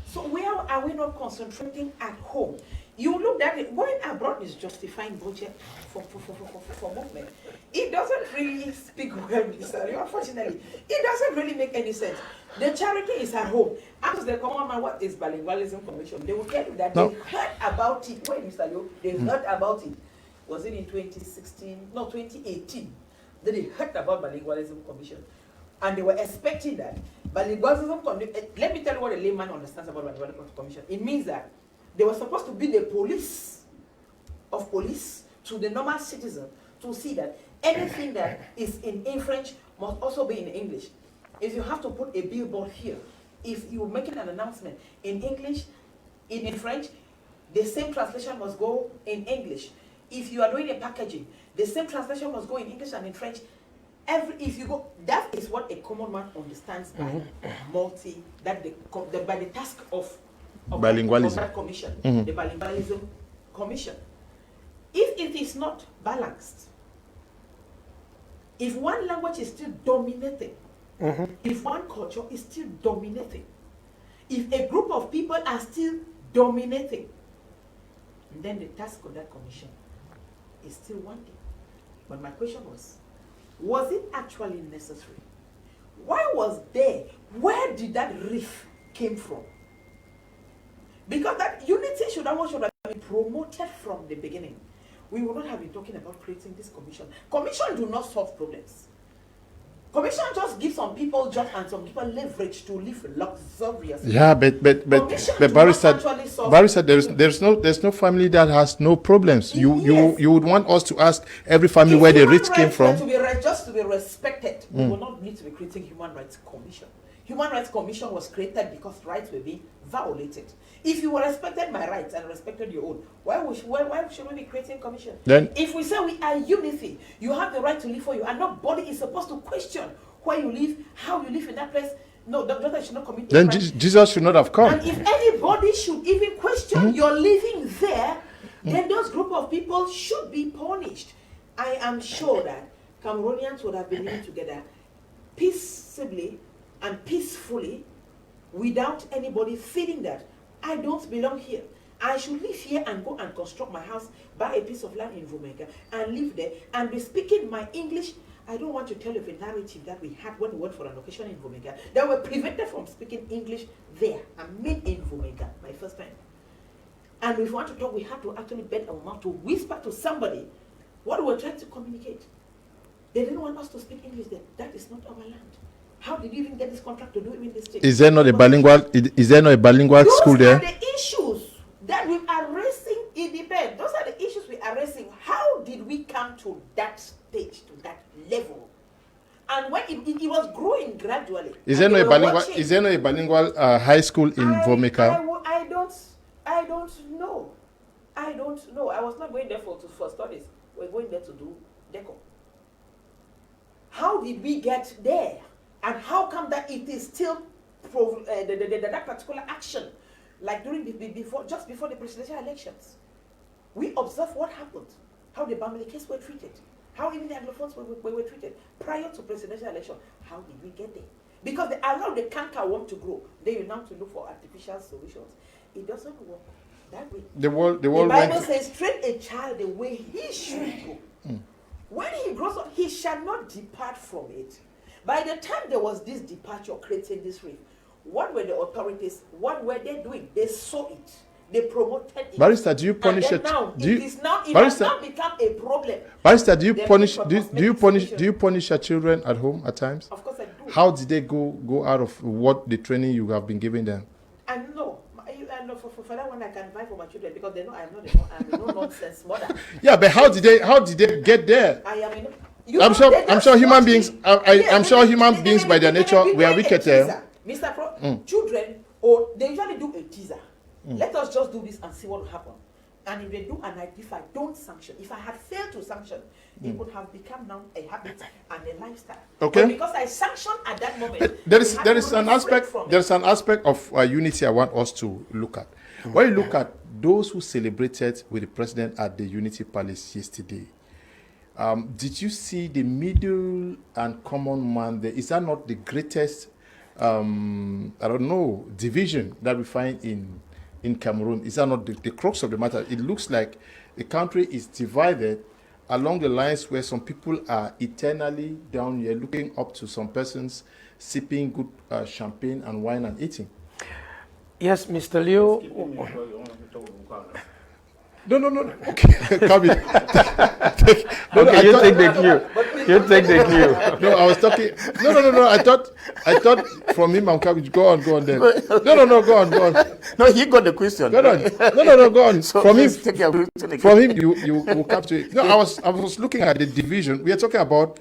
So where are we not concentrating at home? You look at it, going abroad is justifying budget for movement. It doesn't really speak well, Mr. Liu, unfortunately. It doesn't really make any sense. The charity is at home. Ask the common man what is bilingualism commission. They will tell you that they heard about it. Wait, Mr. Liu, they heard about it. Was it in 2016? No, 2018. Then they heard about bilingualism commission. And they were expecting that. Bilingualism commission, let me tell you what a layman understands about bilingualism commission. It means that they were supposed to be the police of police to the normal citizen to see that anything that is in French must also be in English. If you have to put a billboard here, if you're making an announcement in English, in French, the same translation must go in English. If you are doing a packaging, the same translation must go in English and in French. If you go, that is what a common man understands by by the task of bilingualism. That commission, the bilingualism commission. If it is not balanced, if one language is still dominating, if one culture is still dominating, if a group of people are still dominating, then the task of that commission is still one thing. But my question was it actually necessary? Why was there? Where did that rift came from? Because that unity should have been promoted from the beginning. We would not have been talking about creating this commission. Commission do not solve problems. Commission just gives some people jobs and some people leverage to live luxuriously. Yeah, but Barrister, there's no family that has no problems. You would want us to ask every family where the rich came from. Just to be respected, we will not need to be creating Human Rights Commission. Human Rights Commission was created because rights were being violated. If you respected my rights and respected your own, why should we be creating commission? Then, if we say we are unity, you have the right to live for you, and nobody is supposed to question where you live, how you live in that place. No, the daughter should not commit. Then Jesus should not have come. And if anybody should even question your living there, then those group of people should be punished. I am sure that Cameroonians would have been living together peaceably and peacefully without anybody feeling that I don't belong here. I should live here and go and construct my house, buy a piece of land in Vomega and live there and be speaking my English. I don't want to tell you the narrative that we had when we went for an occasion in Vomega. They were prevented from speaking English there. I mean in Vomega, my first time. And if we want to talk, we had to actually bend our mouth to whisper to somebody what we were trying to communicate. They didn't want us to speak English there. That is not our land. How did you even get this contract to do it in this state? Is there not a bilingual? Is there not a bilingual school there? Those are the issues that we are raising in debate. Those are the issues we are raising. How did we come to that stage, to that level? And when it was growing gradually. Is there not a bilingual? Is there not a bilingual high school in Vomeka? I don't know. I don't know. I was not going there for studies. We're going there to do deco. How did we get there? And how come that it is still that particular action, like just before the presidential elections? We observe what happened, how the Bamilekes were treated, how even the Anglophones were treated prior to presidential election. How did we get there? Because they allow the canker worm to grow. They now to look for artificial solutions. It doesn't work that way. The Bible says, train a child the way he should go. When he grows up, he shall not depart from it. By the time there was this departure creating this rift, what were the authorities? What were they doing? They saw it. They promoted it. Barrister, do you punish it? It has now become a problem. Barrister, do you punish your children at home at times? Of course I do. How did they go out of what the training you have been giving them? I know. For that one I can buy for my children because they know I'm a no nonsense mother. Yeah, but how did they get there? I'm sure human beings by their nature we are wicked. Mr. Pro, children, or they usually do a teaser. Let us just do this and see what will happen. And if they do, and if I don't sanction, if I had failed to sanction, it would have become now a habit and a lifestyle. Okay. But because I sanctioned at that moment, there is an aspect of unity I want us to look at. When you look at those who celebrated with the president at the Unity Palace yesterday, did you see the middle and common man there? Is that not the greatest I don't know, division that we find in Cameroon. Is that not the crux of the matter? It looks like the country is divided along the lines where some people are eternally down here looking up to some persons sipping good champagne and wine and eating. Yes, Mr. Leo. No. Okay, come in. Okay, you take the cue. You take the cue. No, I was talking. No. I thought from him I'm coming. Go on then. No, go on. No, he got the question. Go on. No, go on. So from him, you will capture it. No, I was looking at the division. We are talking about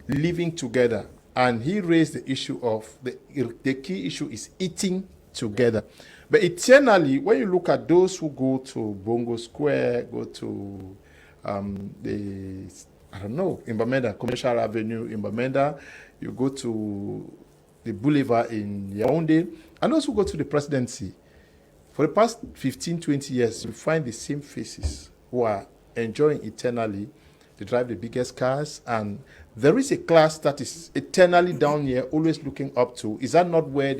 living together, and he raised the issue of the key issue is eating together. But eternally, when you look at those who go to Bongo Square, go to in Bamenda, Commercial Avenue in Bamenda, you go to the Boulevard in Yaoundé, and those who go to the presidency, for the past 15, 20 years, you find the same faces who are enjoying eternally. They drive the biggest cars, and there is a class that is eternally down here, always looking up to. Is that not where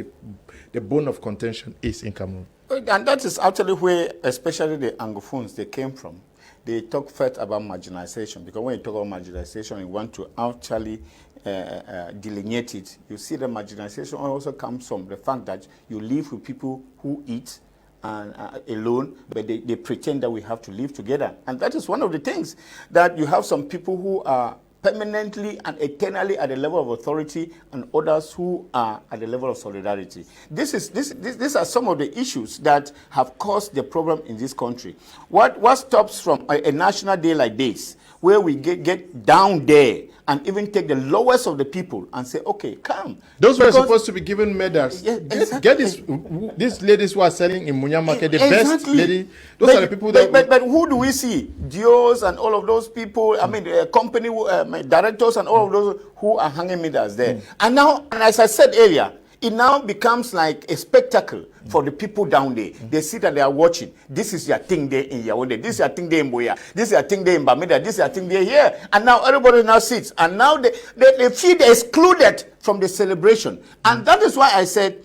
the bone of contention is in Cameroon? And that is actually where, especially the Anglophones, they came from. They talk first about marginalization, because when you talk about marginalization, you want to actually delineate it. You see the marginalization also comes from the fact that you live with people who eat and alone, but they pretend that we have to live together. And that is one of the things, that you have some people who are permanently and eternally at the level of authority, and others who are at the level of solidarity. These are some of the issues that have caused the problem in this country. What stops from a national day like this, where we get down there and even take the lowest of the people and say, okay, come. Those were supposed to be given medals. Yeah, exactly. Get these ladies who are selling in Munya Market, the best lady. Those are the people that... But who do we see? Dios and all of those people, I mean, company directors and all of those who are hanging medals there. And now, and as I said earlier, it now becomes like a spectacle for the people down there. They see that they are watching. This is your thing there in Yaoundé. This is your thing there in Boya. This is your thing there in Bamida. This is your thing there here. And now everybody now sits. And now they feel excluded from the celebration. And that is why I said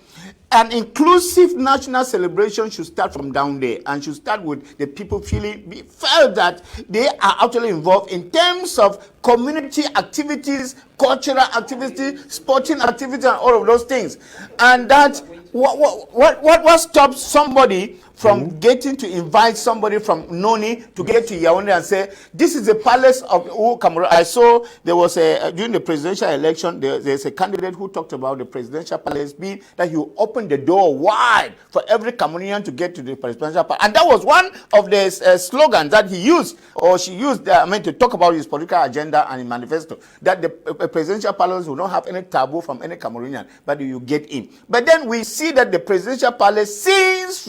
an inclusive national celebration should start from down there, and should start with the people felt that they are actually involved in terms of community activities, cultural activities, sporting activities, and all of those things. And that what stops somebody from getting to invite somebody from Noni to get to Yaoundé and say, this is the palace of Cameroon. I saw there was during the presidential election, there's a candidate who talked about the presidential palace being that you open the door wide for every Cameroonian to get to the presidential palace. And that was one of the slogans that he used, or she used, to talk about his political agenda and his manifesto, that the presidential palace will not have any taboo from any Cameroonian, but you get in. But then we see that the presidential palace is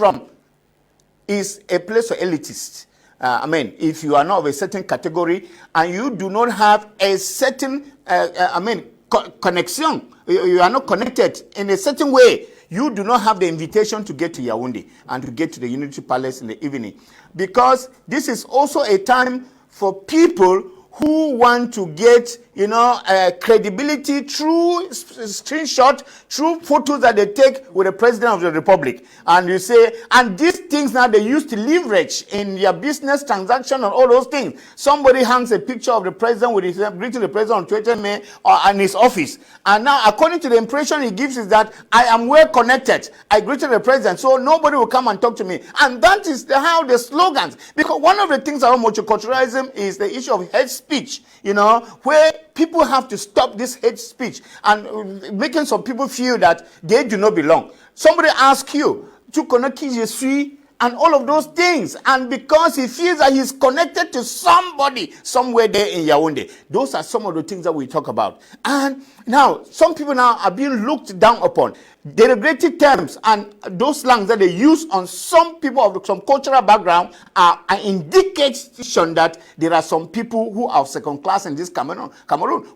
a place for elitists. If you are not of a certain category and you do not have a certain, connection, you are not connected in a certain way, you do not have the invitation to get to Yaoundé and to get to the Unity Palace in the evening. Because this is also a time for people who want to get, credibility through screenshot, through photos that they take with the President of the Republic. And you say, and these things now they used to leverage in their business transaction and all those things. Somebody hangs a picture of the President with his greeting the President on Twitter and his office. And now, according to the impression he gives, is that I am well connected. I greeted the President, so nobody will come and talk to me. And that is how the slogans, because one of the things about multiculturalism is the issue of hate speech, where people have to stop this hate speech and making some people feel that they do not belong. Somebody asks you, tu connais qui je suis? And all of those things. And because he feels that he's connected to somebody somewhere there in Yaoundé. Those are some of the things that we talk about. And now, some people now are being looked down upon. Derogatory terms and those slangs that they use on some people of some cultural background are an indication that there are some people who are second class in this Cameroon.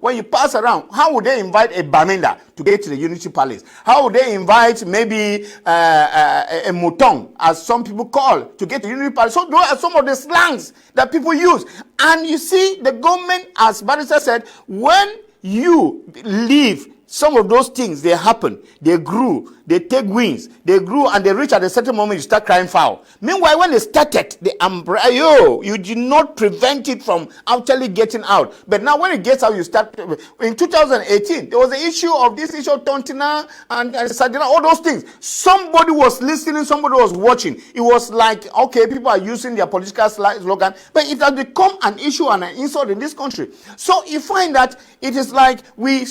When you pass around, how would they invite a Bamenda to get to the Unity Palace? How would they invite maybe a Mouton, as some people call, to get to the Unity Palace? So those are some of the slangs that people use. And you see, the government, as Barrister said, when you leave some of those things, they happen, they grew, they take wings, they grew, and they reach at a certain moment, you start crying foul. Meanwhile, when they started, the embryo, you did not prevent it from actually getting out. But now when it gets out, you start. In 2018, there was the issue of this issue of Tontina and Sardina, all those things. Somebody was listening, somebody was watching. It was like, okay, people are using their political slogan, but it has become an issue and an insult in this country. So you find that it is like we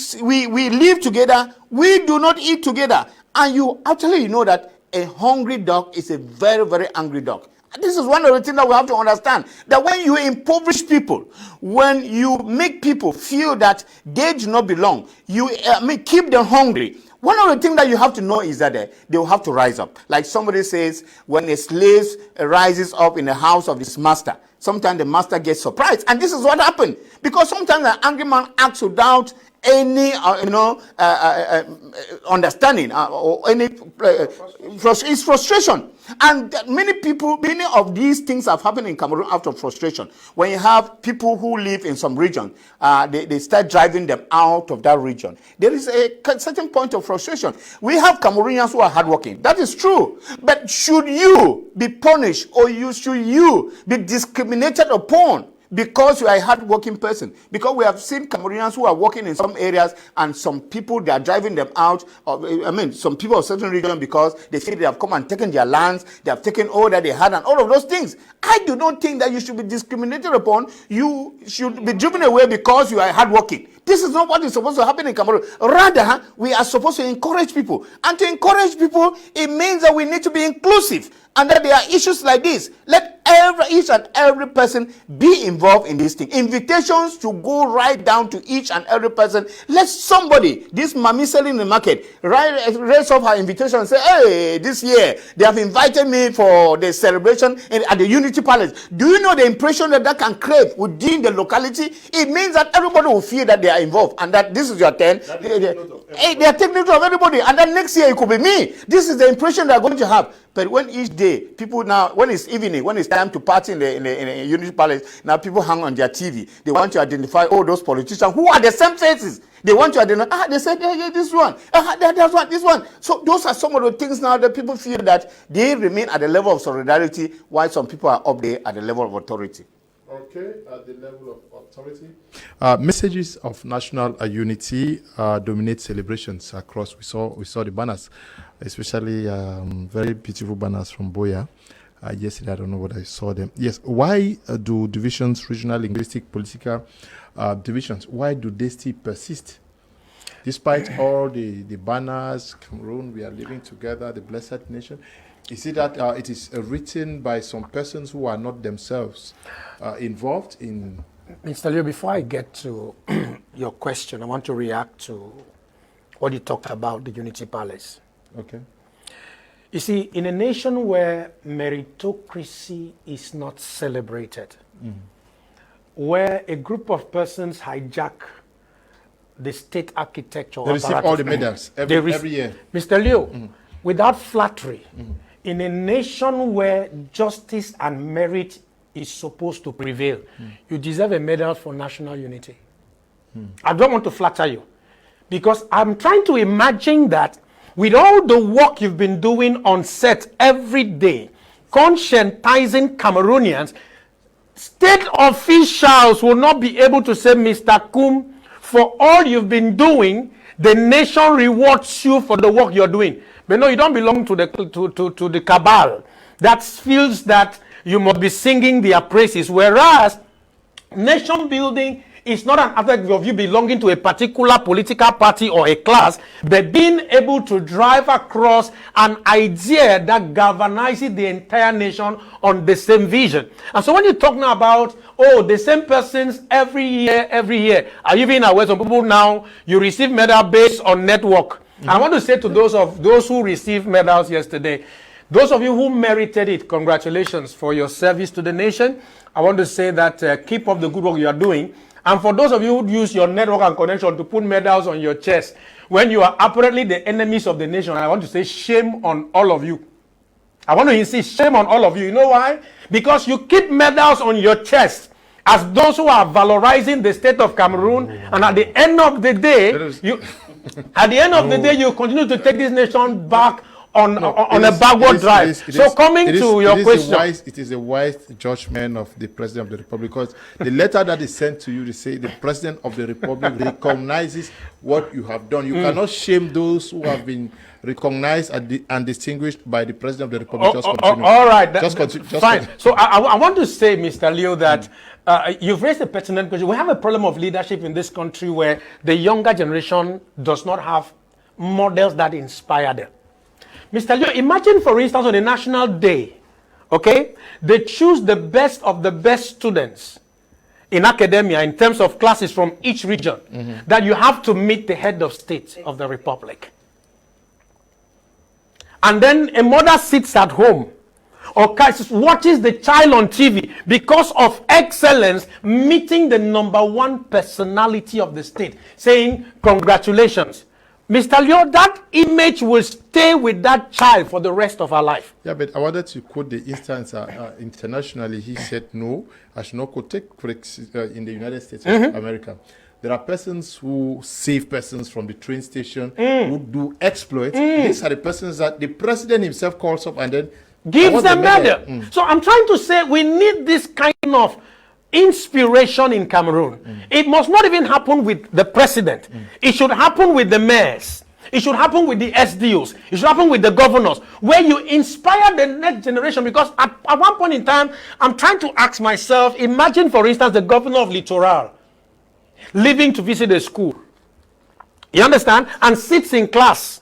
live together, we do not eat together. And you actually know that a hungry dog is a very, very angry dog. This is one of the things that we have to understand. That when you impoverish people, when you make people feel that they do not belong, you keep them hungry. One of the things that you have to know is that they will have to rise up. Like somebody says, when a slave rises up in the house of his master, sometimes the master gets surprised. And this is what happened. Because sometimes an angry man acts without any understanding or any it's frustration. And many of these things have happened in Cameroon out of frustration. When you have people who live in some region, they start driving them out of that region. There is a certain point of frustration. We have Cameroonians who are hardworking. That is true. But should you be punished, or should you be discriminated upon because you are a hard-working person? Because we have seen Cameroonians who are working in some areas, and some people, they are driving them out. Some people of certain region, because they feel they have come and taken their lands, they have taken all that they had, and all of those things. I do not think that you should be discriminated upon. You should be driven away because you are hardworking. This is not what is supposed to happen in Cameroon. Rather, we are supposed to encourage people. And to encourage people, it means that we need to be inclusive. And that there are issues like this. Let each and every person be involved in this thing. Invitations to go right down to each and every person. Let somebody, this mommy selling in the market, raise up her invitation and say, hey, this year they have invited me for the celebration at the Unity Palace. Do you know the impression that can create within the locality? It means that everybody will feel that they are involved, and that this is your turn. They are taking note of everybody, and then next year it could be me. This is the impression they are going to have. But when each day, people now, when it's evening, when it's time to party in the Unity Palace, now people hang on their TV. They want to identify all those politicians who are the same faces. They want to identify, they said, yeah, this one, that's one, this one. So those are some of the things now that people feel that they remain at the level of solidarity, while some people are up there at the level of authority. Okay, at the level of authority. Messages of national unity dominate celebrations across. We saw the banners, especially very beautiful banners from Boya. Yesterday, I don't know what I saw them. Yes, why do divisions, regional, linguistic, political divisions, why do they still persist? Despite all the banners, Cameroon, we are living together, the blessed nation. Is it that it is written by some persons who are not themselves involved in... Mr. Leo, before I get to your question, I want to react to what you talked about, the Unity Palace. Okay. You see, in a nation where meritocracy is not celebrated, where a group of persons hijack the state architecture... They receive all the medals every year. Mr. Leo, without flattery, in a nation where justice and merit is supposed to prevail, you deserve a medal for national unity. I don't want to flatter you, because I'm trying to imagine that with all the work you've been doing on set every day, conscientizing Cameroonians, state officials will not be able to say, Mr. Kum, for all you've been doing, the nation rewards you for the work you're doing. But no, you don't belong to the cabal that feels that you must be singing their praises. Whereas nation building is not an aspect of you belonging to a particular political party or a class, but being able to drive across an idea that galvanizes the entire nation on the same vision. And so when you're talking about, the same persons every year, are you being aware? Some people now, you receive medal based on network. I want to say to those who received medals yesterday, those of you who merited it, congratulations for your service to the nation. I want to say that keep up the good work you are doing. And for those of you who use your network and connection to put medals on your chest, when you are apparently the enemies of the nation, I want to say shame on all of you. I want to insist, shame on all of you. You know why? Because you keep medals on your chest. as those who are valorizing the state of Cameroon, and at the end of the day, you continue to take this nation back on a backward drive. So coming to your question, it is a wise judgment of the President of the Republic, because the letter that is sent to you, they say the President of the Republic recognizes what you have done. You cannot shame those who have been recognized and distinguished by the President of the Republic. Just continue. All right, fine. So I want to say, Mr. Leo, that you've raised a pertinent question. We have a problem of leadership in this country where the younger generation does not have models that inspire them. Mr. Leo, imagine, for instance, on a national day, okay, they choose the best of the best students in academia in terms of classes from each region, that you have to meet the head of state of the republic. And then a mother sits at home or watches the child on TV because of excellence, meeting the #1 personality of the state, saying, congratulations. Mr. Leo, that image will stay with that child for the rest of our life. Yeah, but I wanted to quote the instance internationally. He said, no, I should not quote in the United States of America. There are persons who save persons from the train station, who do exploits. These are the persons that the president himself calls up and then gives them medal. So I'm trying to say we need this kind of inspiration in Cameroon. It must not even happen with the president. It should happen with the mayors. It should happen with the SDOs. It should happen with the governors, where you inspire the next generation. Because at one point in time, I'm trying to ask myself, imagine, for instance, the governor of Littoral leaving to visit a school. You understand? And sits in class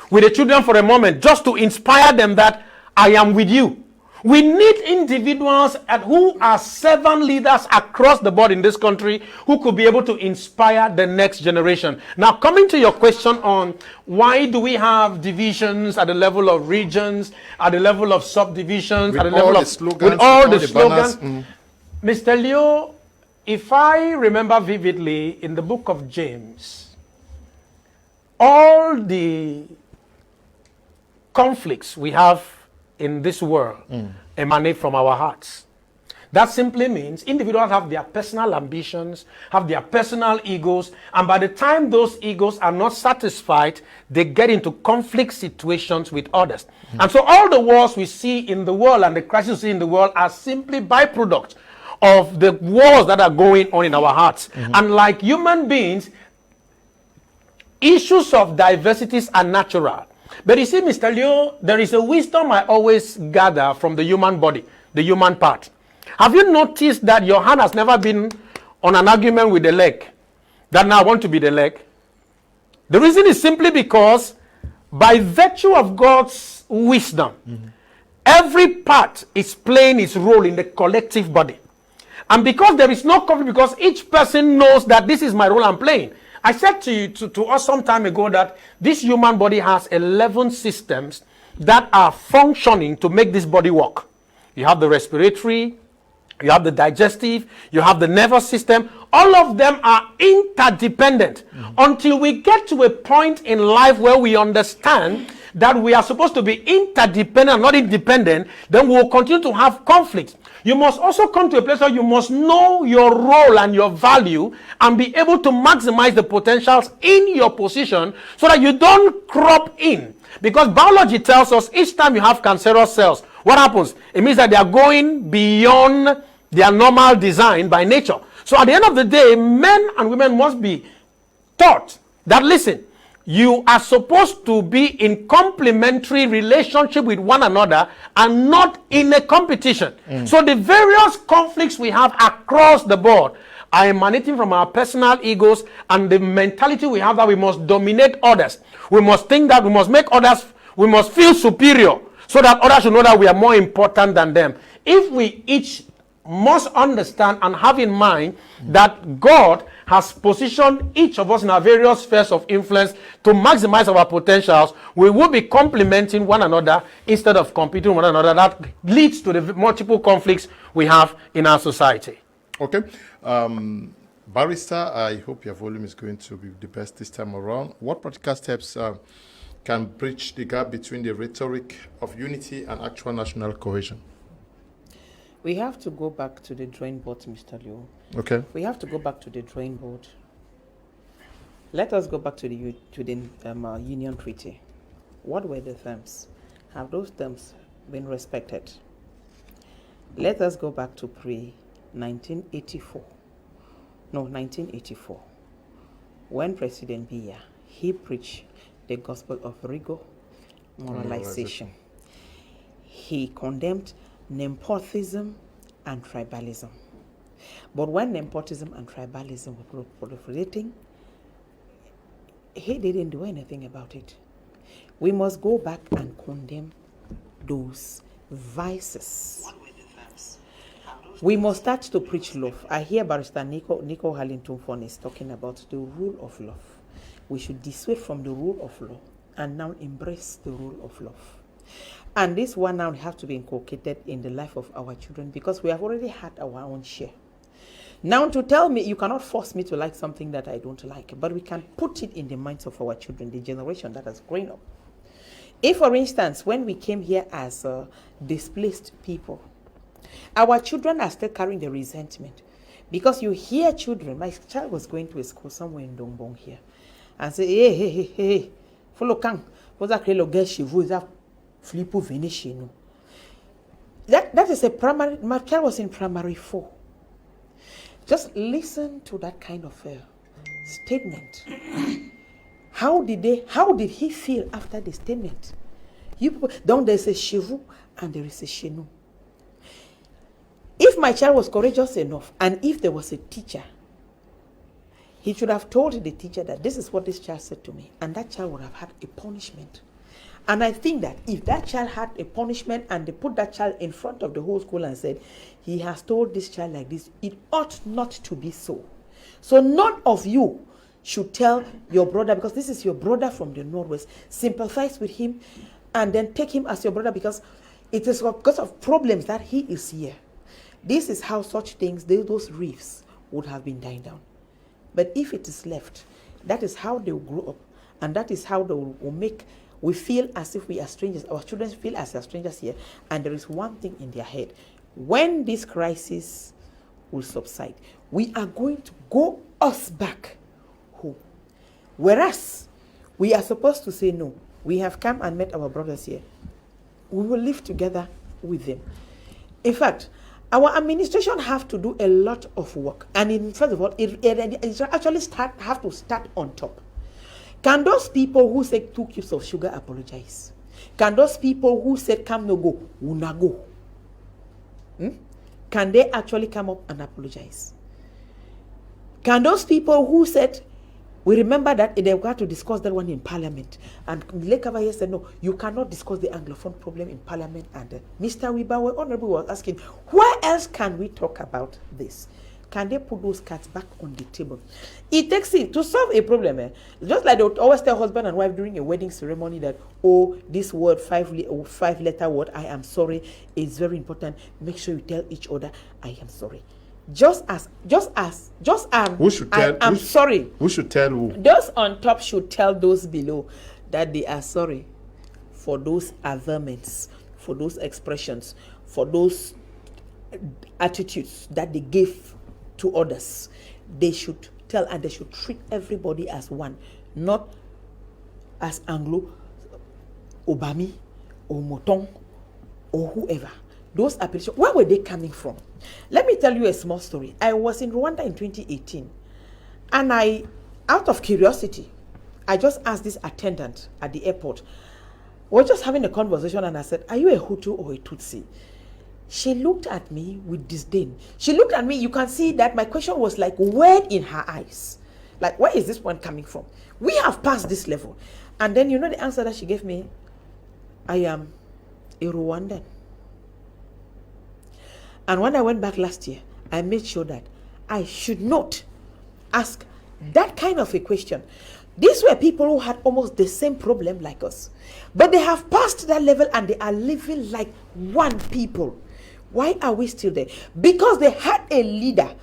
with the children for a moment just to inspire them that I am with you. We need individuals who are servant leaders across the board in this country who could be able to inspire the next generation. Now, coming to your question on why do we have divisions at the level of regions, at the level of subdivisions, at the level of slogans, with all the slogans. Mr. Leo, if I remember vividly, in the book of James, all the conflicts we have in this world emanate from our hearts. That simply means individuals have their personal ambitions, have their personal egos, and by the time those egos are not satisfied, they get into conflict situations with others. And so all the wars we see in the world and the crises we see in the world are simply byproducts of the wars that are going on in our hearts. And like human beings, issues of diversities are natural. But you see, Mr. Leo, there is a wisdom I always gather from the human body, the human part. Have you noticed that your hand has never been on an argument with the leg? That now I want to be the leg? The reason is simply because by virtue of God's wisdom, every part is playing its role in the collective body. And because there is no conflict, because each person knows that this is my role I'm playing. I said to us some time ago that this human body has 11 systems that are functioning to make this body work. You have the respiratory, you have the digestive, you have the nervous system. All of them are interdependent until we get to a point in life where we understand that we are supposed to be interdependent, not independent. Then we will continue to have conflicts. You must also come to a place where you must know your role and your value and be able to maximize the potentials in your position so that you don't crop in. Because biology tells us each time you have cancerous cells, what happens? It means that they are going beyond their normal design by nature. So at the end of the day, men and women must be taught that, listen, you are supposed to be in complementary relationship with one another and not in a competition. So the various conflicts we have across the board are emanating from our personal egos and the mentality we have that we must dominate others. We must think that we must make others, we must feel superior so that others should know that we are more important than them. If we each must understand and have in mind that God has positioned each of us in our various spheres of influence to maximize our potentials, we will be complementing one another instead of competing with one another. That leads to the multiple conflicts we have in our society. Okay. Barrister, I hope your volume is going to be the best this time around. What practical steps can bridge the gap between the rhetoric of unity and actual national cohesion? We have to go back to the drawing board, Mr. Liu. Okay. We have to go back to the drawing board. Let us go back to the Union Treaty. What were the terms? Have those terms been respected? Let us go back to pre-1984. No, 1984. When President Biya, he preached the gospel of rigor, moralization. He condemned nepotism and tribalism. But when nepotism and tribalism were proliferating, he didn't do anything about it. We must go back and condemn those vices. We must start to preach love. I hear Barrister Nico Hallington is talking about the rule of love. We should dissuade from the rule of law and now embrace the rule of love. And this one now has to be inculcated in the life of our children because we have already had our own share. Now to tell me, you cannot force me to like something that I don't like, but we can put it in the minds of our children, the generation that has grown up. If, for instance, when we came here as displaced people, our children are still carrying the resentment. Because you hear children, my child was going to a school somewhere in Dongbong here, and say, hey, follow Kang, what's that little girl she was that Filippo Venetiano? That is a primary, my child was in primary 4. Just listen to that kind of statement. How did he feel after the statement? You people, down there's a chevu and there is a chenu. If my child was courageous enough, and if there was a teacher, he should have told the teacher that this is what this child said to me, and that child would have had a punishment. And I think that if that child had a punishment and they put that child in front of the whole school and said, he has told this child like this, it ought not to be so. So none of you should tell your brother, because this is your brother from the Northwest, sympathize with him and then take him as your brother because it is because of problems that he is here. This is how such things, those reefs would have been dying down. But if it is left, that is how they will grow up, and that is how they will make, we feel as if we are strangers. Our children feel as they are strangers here, and there is one thing in their head. When this crisis will subside, we are going to go us back home. Whereas we are supposed to say, no, we have come and met our brothers here. We will live together with them. In fact, our administration have to do a lot of work. And first of all, it actually have to start on top. Can those people who said 2 cubes of sugar apologize? Can those people who said come no go, will not go? Can they actually come up and apologize? Can those people who said, we remember that they got to discuss that one in Parliament, and Lake Kavaye said, no, you cannot discuss the Anglophone problem in Parliament, and Mr. Wibawe, Honorable, was asking, where else can we talk about this? Can they put those cards back on the table? It takes it to solve a problem. Just like they would always tell husband and wife during a wedding ceremony that, oh, this word, 5-letter word, I am sorry, is very important. Make sure you tell each other, I am sorry. Just as who should tell? I'm sorry. Who should tell who? Those on top should tell those below that they are sorry for those averments, for those expressions, for those attitudes that they gave to others. They should tell, and they should treat everybody as one, not as Anglo, Obami, or Motong, or whoever. Those applications, where were they coming from? Let me tell you a small story. I was in Rwanda in 2018, and I, out of curiosity, I just asked this attendant at the airport. We were just having a conversation, and I said, are you a Hutu or a Tutsi? She looked at me with disdain. She looked at me, you can see that my question was like word in her eyes. Like, where is this one coming from? We have passed this level. And then you know the answer that she gave me? I am a Rwandan. And when I went back last year, I made sure that I should not ask that kind of a question. These were people who had almost the same problem like us. But they have passed that level and they are living like one people. Why are we still there? Because they had a leader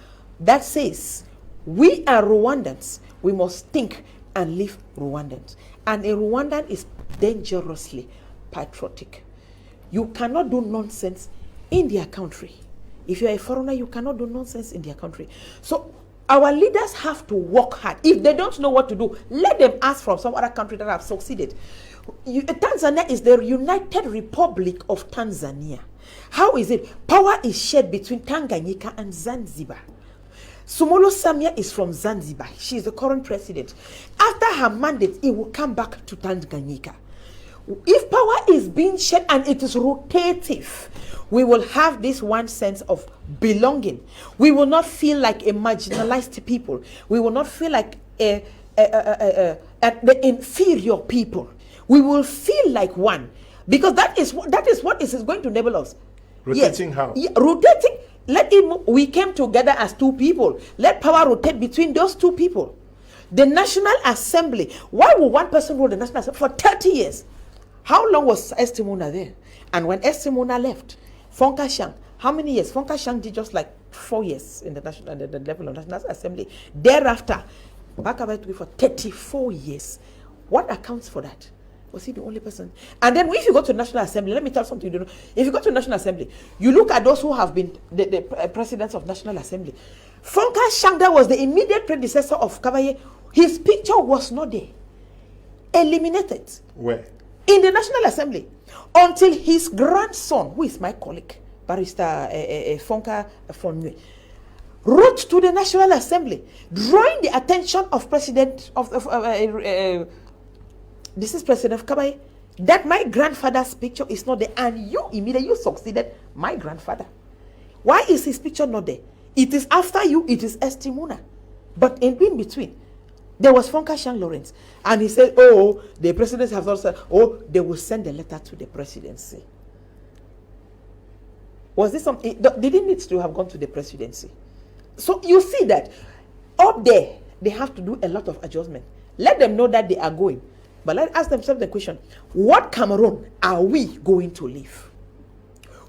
that says, we are Rwandans. We must think and live Rwandans. And a Rwandan is dangerously patriotic. You cannot do nonsense in their country If you're a foreigner, you cannot do nonsense in their country. So our leaders have to work hard. If they don't know what to do, let them ask from some other country that have succeeded. Tanzania is the United Republic of Tanzania. How is it? Power is shared between Tanganyika and Zanzibar. Sumolo Samia is from Zanzibar. She is the current president. After her mandate, it will come back to Tanganyika. If power is being shared and it is rotative, we will have this one sense of belonging. We will not feel like a marginalized people. We will not feel like the inferior people. We will feel like one, because that is what is going to enable us. Rotating how? Yeah, rotating. Let it move. We came together as two people. Let power rotate between those two people. The National Assembly. Why would one person rule the National Assembly for 30 years? How long was Estimuna there? And when Estimuna left, Fonka Shang, how many years? Fonka Shang did just like 4 years in the level of National Assembly. Thereafter, Bakabet for 34 years. What accounts for that? Was he the only person? And then if you go to the National Assembly, let me tell you something you don't know. If you go to the National Assembly, you look at those who have been the presidents of National Assembly. Fonka Shangda was the immediate predecessor of Kabaye. His picture was not there. Eliminated. Where? In the National Assembly. Until his grandson, who is my colleague, Barrister Fonka Fonwe, wrote to the National Assembly, drawing the attention of President of this is President Kabaye, that my grandfather's picture is not there, and you succeeded my grandfather. Why is his picture not there? It is after you, it is Estimuna. But in between, there was Fonka Shang Lawrence. And he said, oh, the presidents have also said, oh, they will send a letter to the presidency. Was this something? They didn't need to have gone to the presidency. So you see that up there, they have to do a lot of adjustment. Let them know that they are going. But let's ask themselves the question, what Cameroon are we going to live?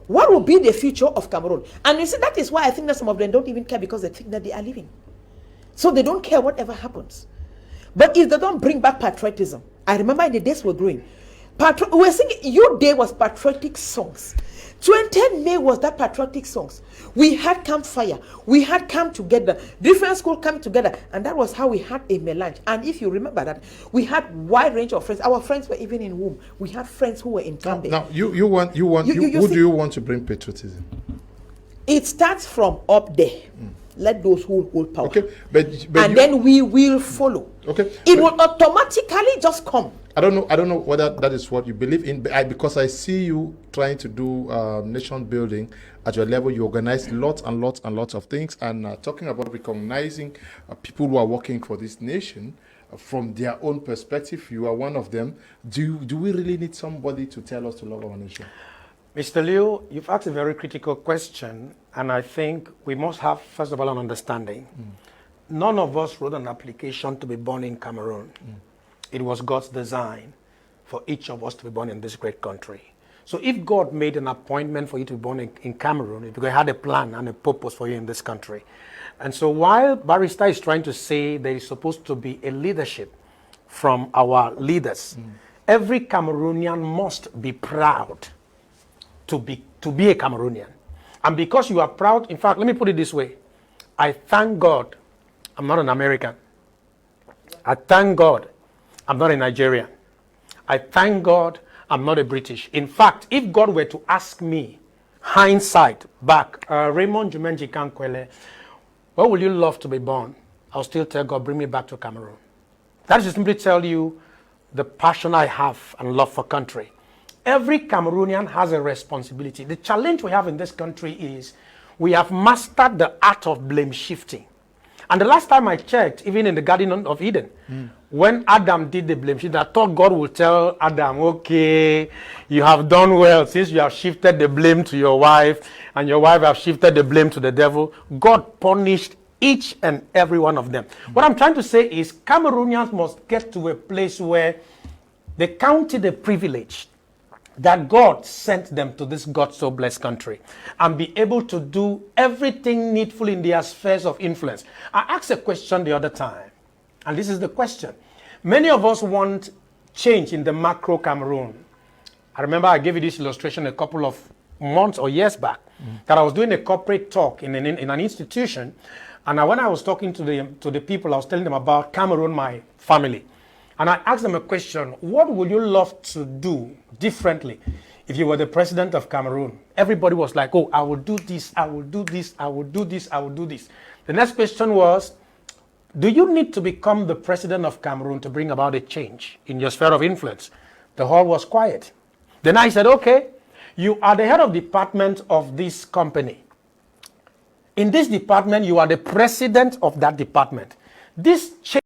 What will be the future of Cameroon? And you see, that is why I think that some of them don't even care, because they think that they are living. So they don't care whatever happens. But if they don't bring back patriotism, I remember in the days we're growing, we were singing, your day was patriotic songs. 2010 May was that patriotic songs. We had campfire. We had come together. Different schools come together. And that was how we had a melange. And if you remember that, we had wide range of friends. Our friends were even in womb. We had friends who were in Kambe. Now, who do you want to bring patriotism? It starts from up there. Let those who hold power. Okay, but then we will follow. Okay. It will automatically just come. I don't know whether that is what you believe in, because I see you trying to do nation building at your level. You organize lots and lots of things, and talking about recognizing people who are working for this nation from their own perspective. You are one of them. Do we really need somebody to tell us to love our nation? Mr. Liu, you've asked a very critical question, and I think we must have, first of all, an understanding. None of us wrote an application to be born in Cameroon. It was God's design for each of us to be born in this great country. So if God made an appointment for you to be born in Cameroon, it's because he had a plan and a purpose for you in this country. And so while Barrister is trying to say there is supposed to be a leadership from our leaders, every Cameroonian must be proud to be a Cameroonian. And because you are proud, in fact, let me put it this way. I thank God I'm not an American. I thank God I'm not a Nigerian. I thank God I'm not a British. In fact, if God were to ask me, hindsight back, Raymond Jumenji Kankwele, where will you love to be born? I'll still tell God, bring me back to Cameroon. That is to simply tell you the passion I have and love for country. Every Cameroonian has a responsibility. The challenge we have in this country is we have mastered the art of blame shifting. And the last time I checked, even in the Garden of Eden, when Adam did the blame shifting, I thought God would tell Adam, okay, you have done well since you have shifted the blame to your wife and your wife have shifted the blame to the devil. God punished each and every one of them. What I'm trying to say is Cameroonians must get to a place where they count it a privilege that God sent them to this God-so-blessed country and be able to do everything needful in their spheres of influence. I asked a question the other time, and this is the question. Many of us want change in the macro Cameroon. I remember I gave you this illustration a couple of months or years back that I was doing a corporate talk in an institution, and when I was talking to the people, I was telling them about Cameroon, my family, and I asked them a question: what would you love to do differently if you were the president of Cameroon? Everybody was like, oh, I will do this, I will do this, I will do this, I will do this. The next question was, do you need to become the president of Cameroon to bring about a change in your sphere of influence? The hall was quiet. Then I said, okay, you are the head of department of this company. In this department, you are the president of that department. This change